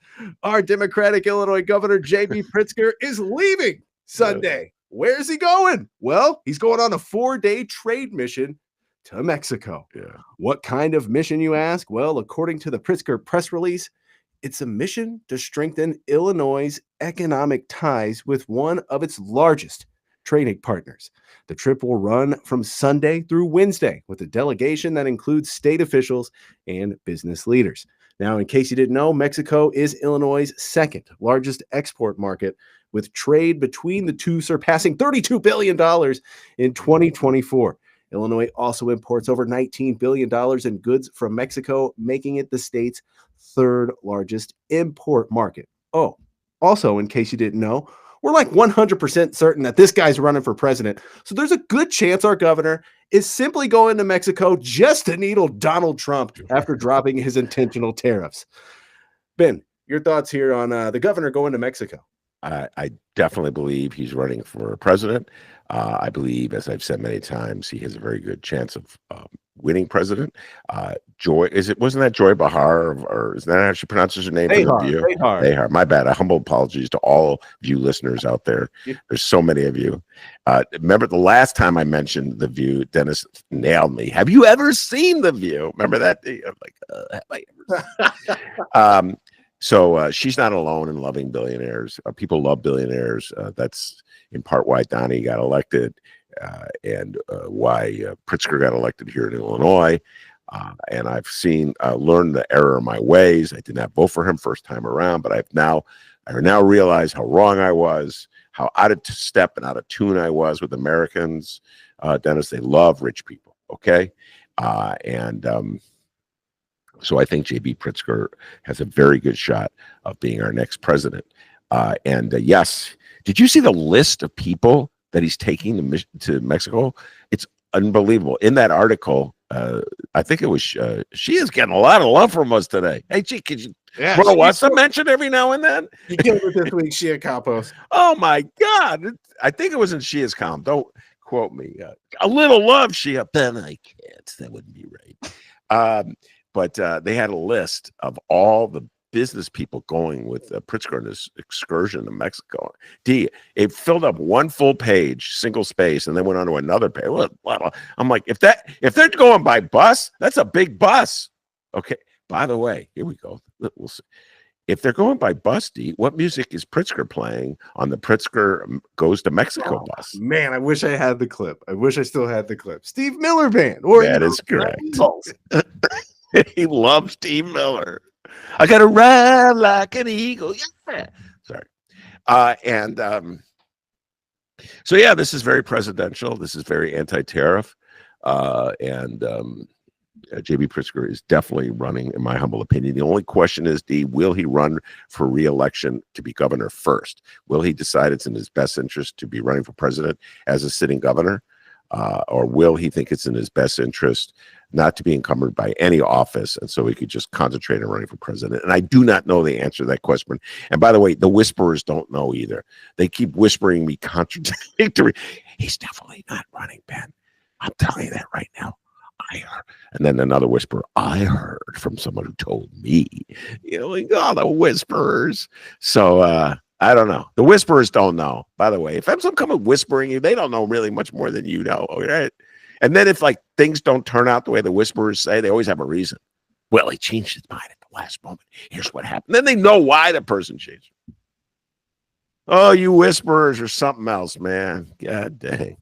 Our Democratic Illinois Governor, J.B. Pritzker, is leaving Sunday. Where's he going? Well, he's going on a 4-day trade mission to Mexico. Yeah. What kind of mission, you ask? Well, according to the Pritzker press release, it's a mission to strengthen Illinois' economic ties with one of its largest trading partners. The trip will run from Sunday through Wednesday with a delegation that includes state officials and business leaders. Now, in case you didn't know, Mexico is Illinois' second largest export market, with trade between the two surpassing $32 billion in 2024. Illinois also imports over $19 billion in goods from Mexico, making it the state's third largest import market. Oh, also, in case you didn't know, we're like 100% certain that this guy's running for president. So there's a good chance our governor is simply going to Mexico just to needle Donald Trump after dropping his intentional tariffs. Ben, your thoughts here on the governor going to Mexico? I definitely believe he's running for president. I believe, as I've said many times, he has a very good chance of winning president. Wasn't that Joy Behar, or is that how she pronounces her name? Behar. My bad. A humble apologies to all of you listeners out there. There's so many of you. Remember the last time I mentioned The View, Dennis nailed me. Have you ever seen The View? Remember that? I'm like, have I ever seen? So she's not alone in loving billionaires. People love billionaires. That's in part why Donnie got elected, and why Pritzker got elected here in Illinois. And I've learned the error of my ways. I did not vote for him first time around, but I now realize how wrong I was, how out of step and out of tune I was with Americans. Dennis, they love rich people. Okay. So I think J.B. Pritzker has a very good shot of being our next president. Yes, did you see the list of people that he's taking to Mexico? It's unbelievable. In that article, I think it was, she is getting a lot of love from us today. Hey, G, could you throw us a mention every now and then? You killed it this week, Shia Campos. Oh, my God. I think it was in Shia's column. Don't quote me. A little love, Shia. Ben, I can't. That wouldn't be right. But they had a list of all the business people going with Pritzker in this excursion to Mexico. It filled up one full page, single space, and then went on to another page. I'm like, if they're going by bus, that's a big bus. Okay. By the way, here we go. We'll see. If they're going by bus, what music is Pritzker playing on the Pritzker Goes to Mexico bus? Man, I wish I had the clip. I wish I still had the clip. Steve Miller Band. That is correct. He loves Steve Miller. I gotta ride like an eagle. Yeah. Sorry. So yeah, this is very presidential. This is very anti-tariff. J.B. Pritzker is definitely running, in my humble opinion. The only question is, will he run for re-election to be governor first? Will he decide it's in his best interest to be running for president as a sitting governor? Or will he think it's in his best interest not to be encumbered by any office, and so he could just concentrate on running for president? And I do not know the answer to that question. And by the way, the whisperers don't know either. They keep whispering me contradictory. He's definitely not running, Ben. I'm telling you that right now. I heard. And then another whisperer, I heard from someone who told me. Like, oh, the whisperers. So I don't know. The whisperers don't know. By the way, if I'm some coming whispering you, they don't know really much more than you know. Right? And then if like things don't turn out the way the whisperers say, they always have a reason. Well, he changed his mind at the last moment. Here's what happened. Then they know why the person changed. Oh, you whisperers are something else, man. God dang.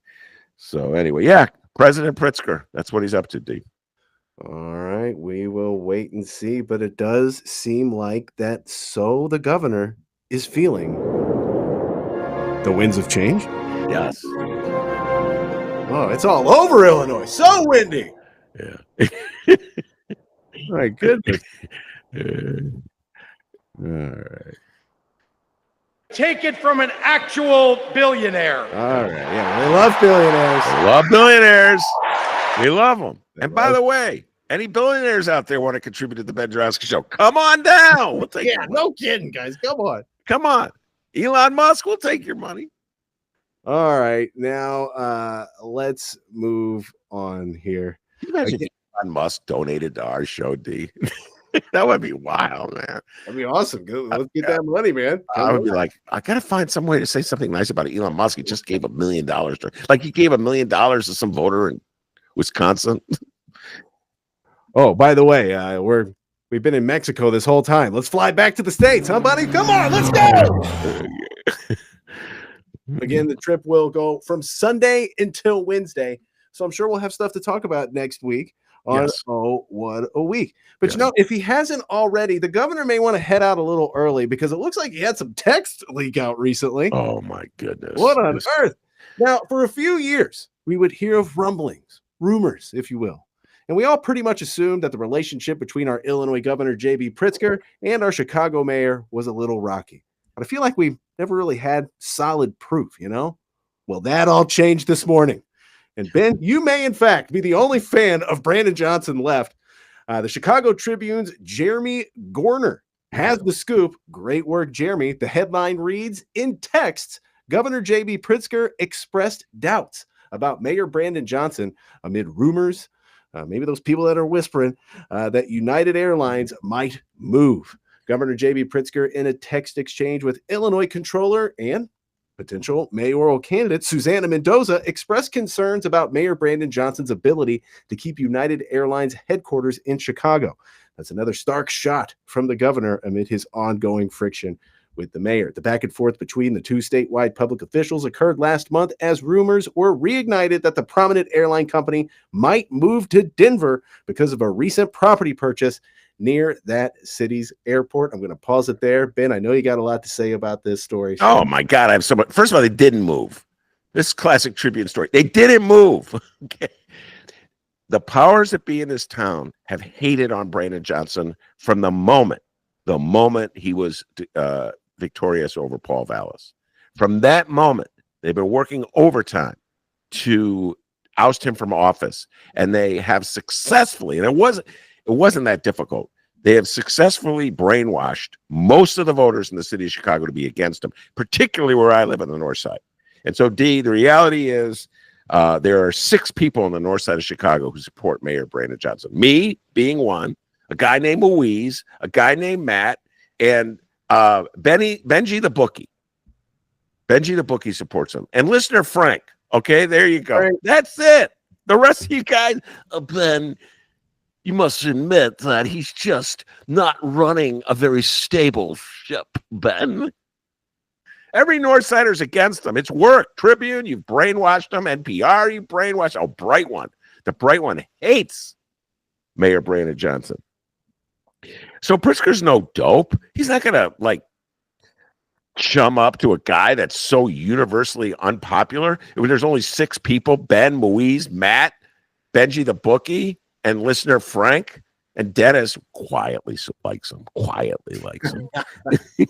So anyway, yeah, President Pritzker. That's what he's up to, D. All right, we will wait and see, but it does seem like that so the governor is feeling the winds of change. Yes. Oh, it's all over Illinois. So windy. Yeah. My goodness. All right. Take it from an actual billionaire. All right. Yeah, they love billionaires. We love billionaires. We love them. And by the way, any billionaires out there want to contribute to the Ben Joravsky Show, come on down. We'll take Yeah, no kidding, guys. Come on. Come on. Elon Musk will take your money. All right. Now let's move on here. Can you imagine if Elon Musk donated to our show, D? That would be wild, man. That'd be awesome. Let's get that money, man. I would be like, I gotta find some way to say something nice about Elon Musk. He just gave $1 million like he gave $1 million to some voter in Wisconsin. Oh, by the way, we've been in Mexico this whole time. Let's fly back to the States, huh, buddy? Come on, let's go. Again, the trip will go from Sunday until Wednesday. So I'm sure we'll have stuff to talk about next week on Oh, What a Week. But you know, if he hasn't already, the governor may want to head out a little early because it looks like he had some text leak out recently. Oh my goodness. What on earth? Now, for a few years, we would hear of rumblings, rumors, if you will. And we all pretty much assumed that the relationship between our Illinois Governor J.B. Pritzker and our Chicago mayor was a little rocky. But I feel like we never really had solid proof, you know? Well, that all changed this morning. And Ben, you may in fact be the only fan of Brandon Johnson left. The Chicago Tribune's Jeremy Gorner has the scoop. Great work, Jeremy. The headline reads, in text, Governor J.B. Pritzker expressed doubts about Mayor Brandon Johnson amid rumors, maybe those people that are whispering, that United Airlines might move. Governor J.B. Pritzker, in a text exchange with Illinois Controller and potential mayoral candidate Susana Mendoza, expressed concerns about Mayor Brandon Johnson's ability to keep United Airlines headquarters in Chicago. That's another stark shot from the governor amid his ongoing friction with the mayor. The back and forth between the two statewide public officials occurred last month as rumors were reignited that the prominent airline company might move to Denver because of a recent property purchase near that city's airport. I'm going to pause it there. Ben, I know you got a lot to say about this story. Oh my God, I have so much. First of all, they didn't move. This is classic Tribune story. They didn't move. Okay. The powers that be in this town have hated on Brandon Johnson from the moment he was victorious over Paul Vallis. From that moment, they've been working overtime to oust him from office, and they have successfully, and it wasn't that difficult. They have successfully brainwashed most of the voters in the city of Chicago to be against him, particularly where I live on the north side. And so, D, the reality is there are 6 people on the north side of Chicago who support Mayor Brandon Johnson. Me being one, a guy named Louise, a guy named Matt, and Benji the bookie. Benji the bookie supports him. And listener Frank. Okay, there you go. Right. That's it. The rest of you guys, Ben, you must admit that he's just not running a very stable ship, Ben. Every Northsider's against him. It's work. Tribune, you've brainwashed him. NPR, you brainwashed. Oh, Bright One. The Bright One hates Mayor Brandon Johnson. So Pritzker's no dope. He's not going to, like, chum up to a guy that's so universally unpopular. There's only 6 people, Ben, Louise, Matt, Benji the bookie, and listener Frank, and Dennis quietly likes him.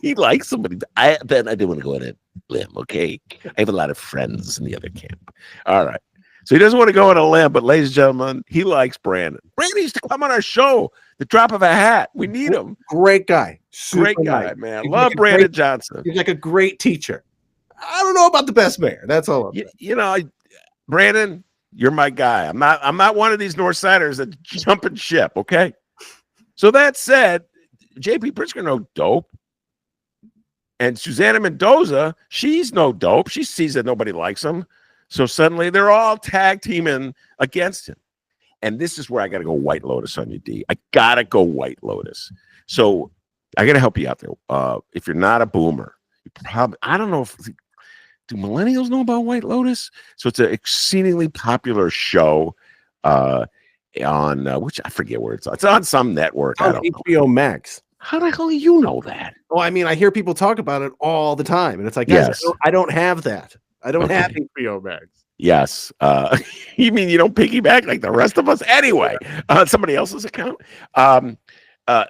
He likes him, but I didn't want to go in and limb, okay? I have a lot of friends in the other camp. All right. So he doesn't want to go on a limb, but ladies and gentlemen, he likes Brandon. Brandon used to come on our show, the drop of a hat. We need him. Great guy. Great guy, nice. Man. He's love like Brandon Johnson. He's like a great teacher. I don't know about the best mayor. That's all. You know, Brandon, you're my guy. I'm not one of these Northsiders that jumping ship, okay? So that said, J.B. Pritzker no dope. And Susana Mendoza, she's no dope. She sees that nobody likes him. So suddenly they're all tag teaming against him. And this is where I got to go White Lotus on you, D. I got to go White Lotus. So I got to help you out there. If you're not a boomer, you probably, I don't know if, do millennials know about White Lotus? So it's an exceedingly popular show. on which I forget where it's on. It's on some network. I On don't know. HBO Max. How the hell do you know that? Well, I mean, I hear people talk about it all the time, and it's like, guys, Yes. I don't have that. I don't have Okay. HBO Max. Yes. You mean you don't piggyback like the rest of us? Anyway, somebody else's account.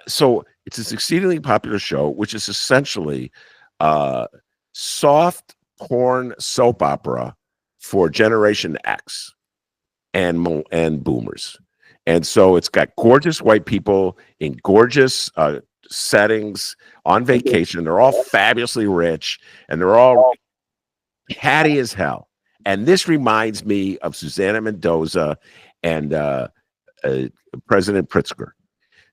So it's this exceedingly popular show, which is essentially soft porn soap opera for Generation X and boomers. And so it's got gorgeous white people in gorgeous settings on vacation. They're all fabulously rich, and they're all catty as hell. And this reminds me of Susanna Mendoza and President Pritzker.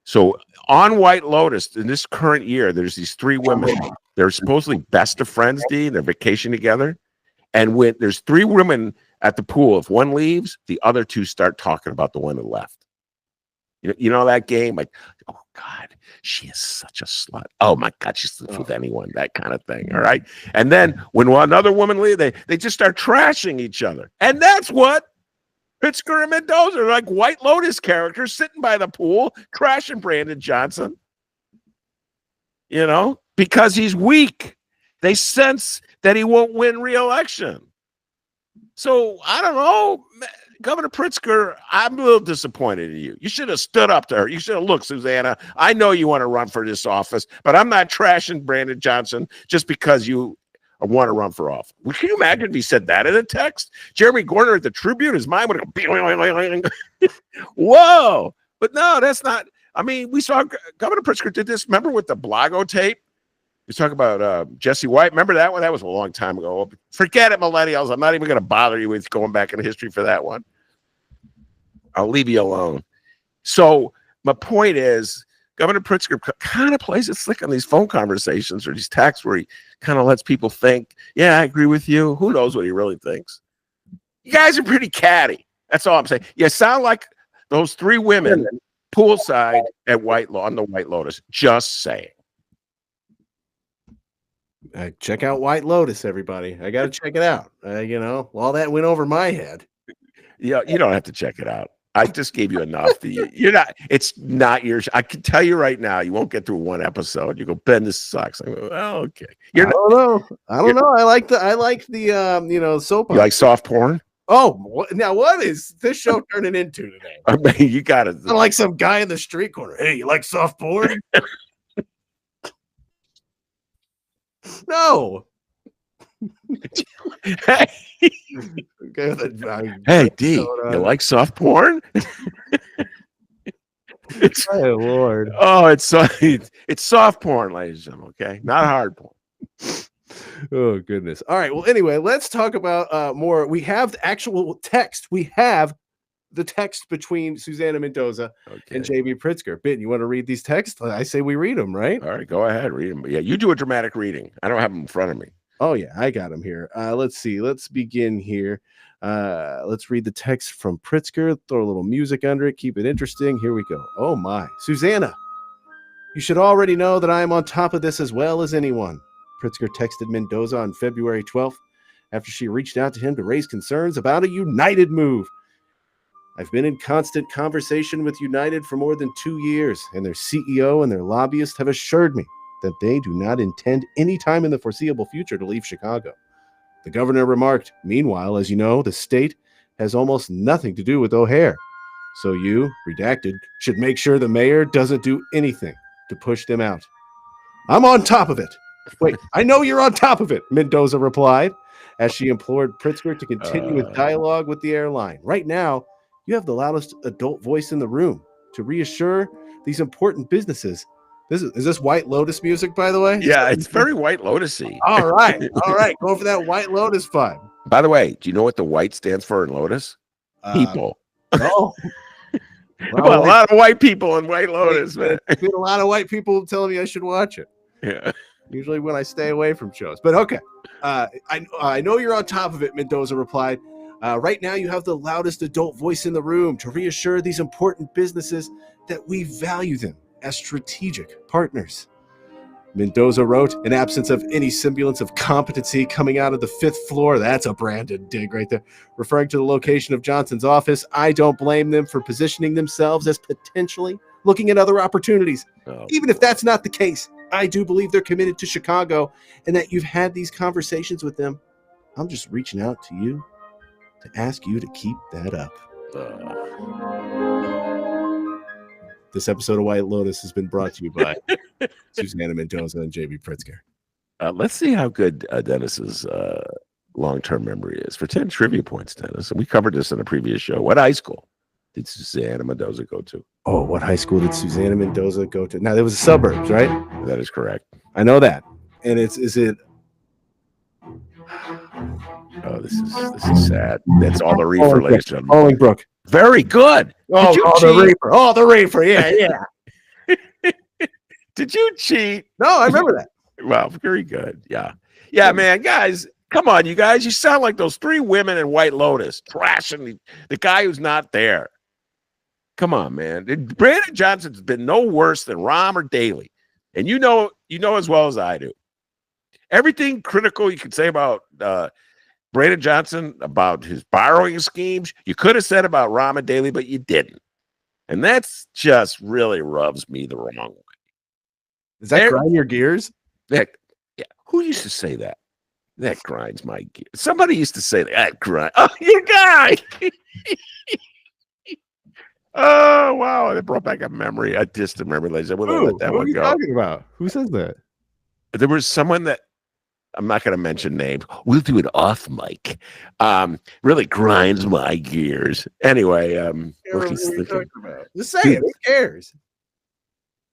So on White Lotus in this current year, there's these three women. They're supposedly best of friends, Dean. They're vacation together. And when there's three women at the pool, if one leaves, the other two start talking about the one that left. You know that game? Like, oh, God, she is such a slut. Oh, my God, she sleeps with anyone, that kind of thing. All right. And then when another woman leaves, they just start trashing each other. And that's what Pritzker and Mendoza are like White Lotus characters sitting by the pool, trashing Brandon Johnson. Because he's weak. They sense that he won't win re-election. So I don't know. Governor Pritzker, I'm a little disappointed in you. You should have stood up to her. You should have looked, Susanna. I know you want to run for this office, but I'm not trashing Brandon Johnson just because you want to run for office. Can you imagine if he said that in a text? Jeremy Gorner at the Tribune, his mind would go, whoa. But no, that's not. I mean, we saw Governor Pritzker did this. Remember with the Blago tape? He's talking about Jesse White. Remember that one? That was a long time ago. Forget it, millennials. I'm not even going to bother you with going back in history for that one. I'll leave you alone. So my point is, Governor Pritzker kind of plays it slick on these phone conversations or these texts where he kind of lets people think, yeah, I agree with you. Who knows what he really thinks? You guys are pretty catty. That's all I'm saying. You sound like those three women poolside at on the White Lotus. Just saying. Check out White Lotus, everybody. I got to check it out. All that went over my head. Yeah, you don't have to check it out. I just gave you enough. It's not yours. I can tell you right now, you won't get through one episode. You go, Ben, this sucks. I go, well, okay. I don't know. I like the soap. You like soft porn? Oh, now what is this show turning into today? I mean, you got it. Like some guy in the street corner. Hey, you like soft porn? No. Hey, D, you like soft porn? Oh Lord! Oh, it's soft porn, ladies and gentlemen. Okay, not hard porn. Oh goodness! All right. Well, anyway, let's talk about more. We have the actual text. We have the text between Susanna Mendoza and J.B. Pritzker. Ben, you want to read these texts? I say we read them, right? All right, go ahead, read them. Yeah, you do a dramatic reading. I don't have them in front of me. Oh yeah, I got them here. Let's see. Let's begin here. Let's read the text from Pritzker. Throw a little music under it. Keep it interesting. Here we go. Oh my, Susanna, you should already know that I am on top of this as well as anyone. Pritzker texted Mendoza on February 12th after she reached out to him to raise concerns about a United move. I've been in constant conversation with United for more than 2 years, and their CEO and their lobbyists have assured me that they do not intend any time in the foreseeable future to leave Chicago. The governor remarked, meanwhile, as you know, the state has almost nothing to do with O'Hare. So you, redacted, should make sure the mayor doesn't do anything to push them out. I'm on top of it. Wait, I know you're on top of it, Mendoza replied, as she implored Pritzker to continue with dialogue with the airline. Right now, you have the loudest adult voice in the room to reassure these important businesses. Is this White Lotus music, by the way? Yeah, it's very White Lotus-y. All right. Go for that White Lotus vibe. By the way, do you know what the white stands for in Lotus? People. Oh. Well, a lot of white people in White Lotus, man. There's been a lot of white people telling me I should watch it. Yeah. Usually when I stay away from shows. But okay. I know you're on top of it, Mendoza replied. Right now you have the loudest adult voice in the room to reassure these important businesses that we value them as strategic partners. Mendoza wrote, "In absence of any semblance of competency coming out of the 5th floor," that's a branded dig right there, referring to the location of Johnson's office. "I don't blame them for positioning themselves as potentially looking at other opportunities. Even if that's not the case, I do believe they're committed to Chicago and that you've had these conversations with them. I'm just reaching out to you to ask you to keep that up." This episode of White Lotus has been brought to you by Susanna Mendoza and JB Pritzker. Let's see how good Dennis's long-term memory is. For 10 trivia points, Dennis, and we covered this in a previous show. What high school did Susanna Mendoza go to? Oh, what high school did Susanna Mendoza go to? Now, there was suburbs, right? That is correct. I know that. And is it? Oh, this is sad. That's all the reefer, ladies and gentlemen. Bolingbrook. Very good. Oh, the reefer. Oh, the reefer. Yeah, yeah. Did you cheat? No, I remember that. Well, very good. Yeah. Yeah, man. Guys, come on, you guys. You sound like those 3 women in White Lotus trashing the guy who's not there. Come on, man. Brandon Johnson's been no worse than Rahm or Daley. And you know as well as I do. Everything critical you could say about Brandon Johnson, about his borrowing schemes, you could have said about Rahm and Daley, but you didn't. And that's just really rubs me the wrong way. Does that grind your gears? Yeah. Who used to say that? That grinds my gears. Somebody used to say that grind. Oh, your guy. Oh, wow. It brought back a memory, a distant memory. We'll let that one go. What are you talking about? Who says that? There was someone that, I'm not going to mention names. We'll do it off mic. Really grinds my gears. Anyway, Just say it. Who cares?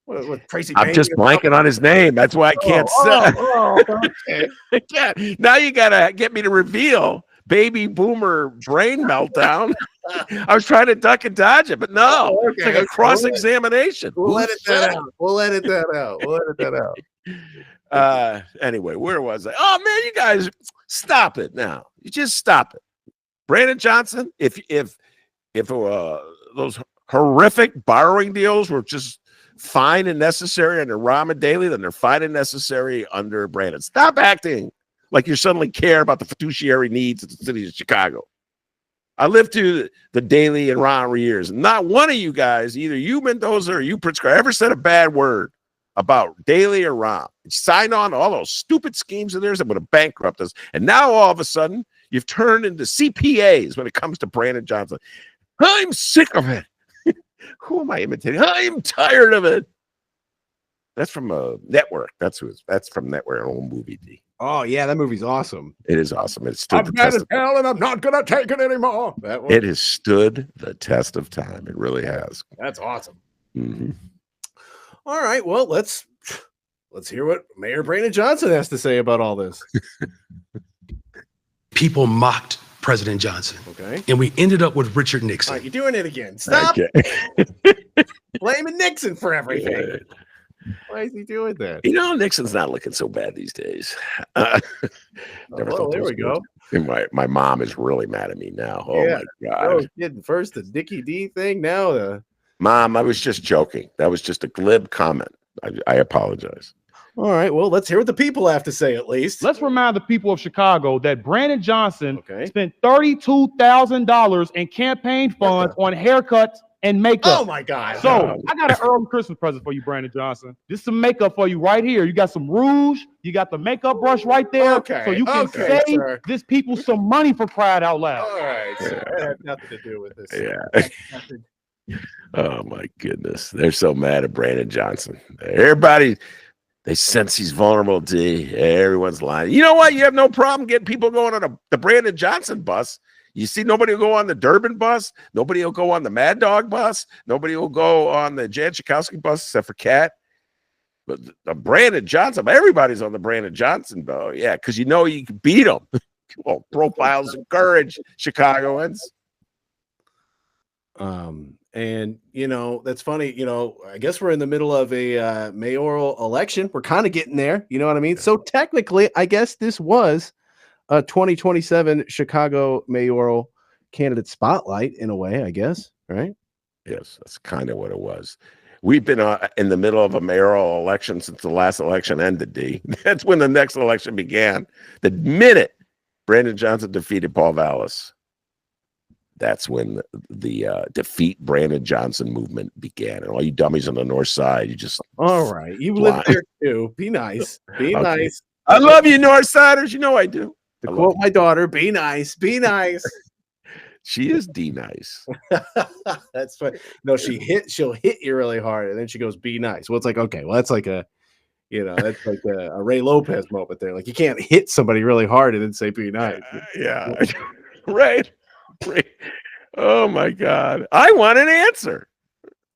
What crazy? I'm just blanking on his name. That's why I can't say. Okay. Now you got to get me to reveal baby boomer brain meltdown. I was trying to duck and dodge it, but no. It's like a cross-examination. We'll edit that out. Anyway, where was I? Oh man, you guys stop it now. You just stop it. Brandon Johnson, if those horrific borrowing deals were just fine and necessary under Rahm and Daley, then they're fine and necessary under Brandon. Stop acting like you suddenly care about the fiduciary needs of the city of Chicago. I lived through the Daley and Rahm years. Not one of you guys, either you Mendoza or you Pritzker, ever said a bad word about Daley or Rahm. Signed on to all those stupid schemes of theirs that would have bankrupted us. And now all of a sudden, you've turned into CPAs when it comes to Brandon Johnson. I'm sick of it. Who am I imitating? I'm tired of it. That's from a Network. That's from Network, an old movie. D. Oh yeah, that movie's awesome. It is awesome. It stood I'm mad as hell, and I'm not gonna take it anymore. That one. It has stood the test of time. It really has. That's awesome. Mm-hmm. All right, well let's hear what Mayor Brandon Johnson has to say about all this. People mocked President Johnson. Okay. And we ended up with Richard Nixon. All right, you're doing it again. Stop blaming Nixon for everything. Why is he doing that? You know, Nixon's not looking so bad these days. Never thought there we go. My mom is really mad at me now. Oh Yeah. my God. I was kidding. First the Dickie D thing, now the Mom, I was just joking. That was just a glib comment. I apologize. All right, well, let's hear what the people have to say at least. Let's remind the people of Chicago that Brandon Johnson Okay. spent $32,000 in campaign funds on haircuts and makeup. Oh my God. So I got an early Christmas present for you, Brandon Johnson. Just some makeup for you right here. You got some rouge. You got the makeup brush right there. Okay, So you can okay, save sir. this people some money for crying out loud. All right. So that had nothing to do with this. Yeah. Oh my goodness. They're so mad at Brandon Johnson. Everybody, they sense he's vulnerable. Everyone's lying. You know what? You have no problem getting people going on the Brandon Johnson bus. You see, nobody will go on the Durbin bus. Nobody will go on the Mad Dog bus. Nobody will go on the Jan Schakowsky bus except for Kat. But the Brandon Johnson, everybody's on the Brandon Johnson, though. Yeah, because you know you can beat them. Well, profiles of courage, Chicagoans. And you know, that's funny. You know, I guess we're in the middle of a mayoral election. We're kind of getting there. You know what I mean? So technically, I guess this was a 2027 Chicago mayoral candidate spotlight in a way, I guess. Right? Yes, that's kind of what it was. We've been in the middle of a mayoral election since the last election ended, D. That's when the next election began. The minute Brandon Johnson defeated Paul Vallis, that's when the defeat Brandon Johnson movement began. And all you dummies on the north side, you just All right. You live there too. Be nice. Be Okay. nice. I love you, north siders. You know I do. To quote my daughter, be nice. Be nice. She is D nice. That's funny. No, she'll hit you really hard, and then she goes, be nice. Well, it's like, okay, well, that's like that's like a Ray Lopez moment there. Like, you can't hit somebody really hard and then say be nice. Yeah. Right. Oh my God. I want an answer.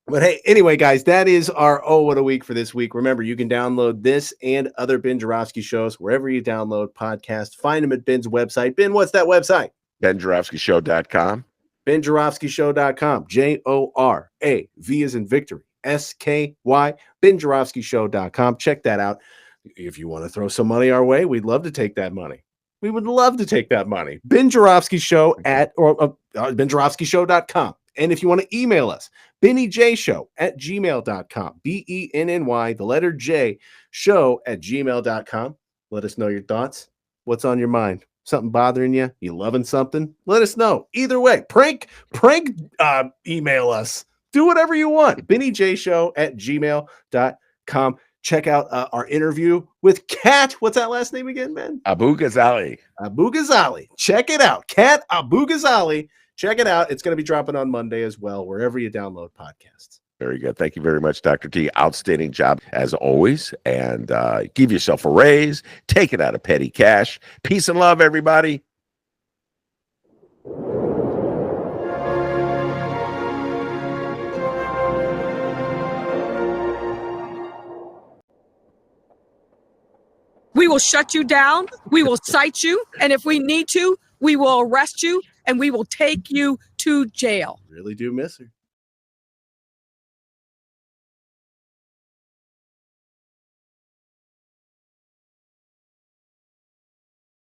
But hey, anyway, guys, that is our What a Week for this week. Remember, you can download this and other Ben Joravsky shows wherever you download podcasts. Find them at Ben's website. Ben, what's that website? BenJoravskyShow.com. BenJoravskyShow.com. JORAV as in victory. SKY. BenJoravskyShow.com. Check that out. If you want to throw some money our way, we'd love to take that money. We would love to take that money. Ben Joravsky Show BenJoravskyShow.com. And if you want to email us, BennyJShow@gmail.com. BENNY, the letter J, show@gmail.com. Let us know your thoughts. What's on your mind? Something bothering you? You loving something? Let us know. Either way, prank email us. Do whatever you want. BennyJShow@gmail.com. Check out our interview with Kat. What's that last name again, man? Abu Ghazali. Abu Ghazali. Check it out. Kat Abu Ghazali. Check it out. It's going to be dropping on Monday as well, wherever you download podcasts. Very good. Thank you very much, Dr. T. Outstanding job as always. And give yourself a raise. Take it out of petty cash. Peace and love, everybody. We will shut you down. We will cite you. And if we need to, we will arrest you and we will take you to jail. Really do miss her.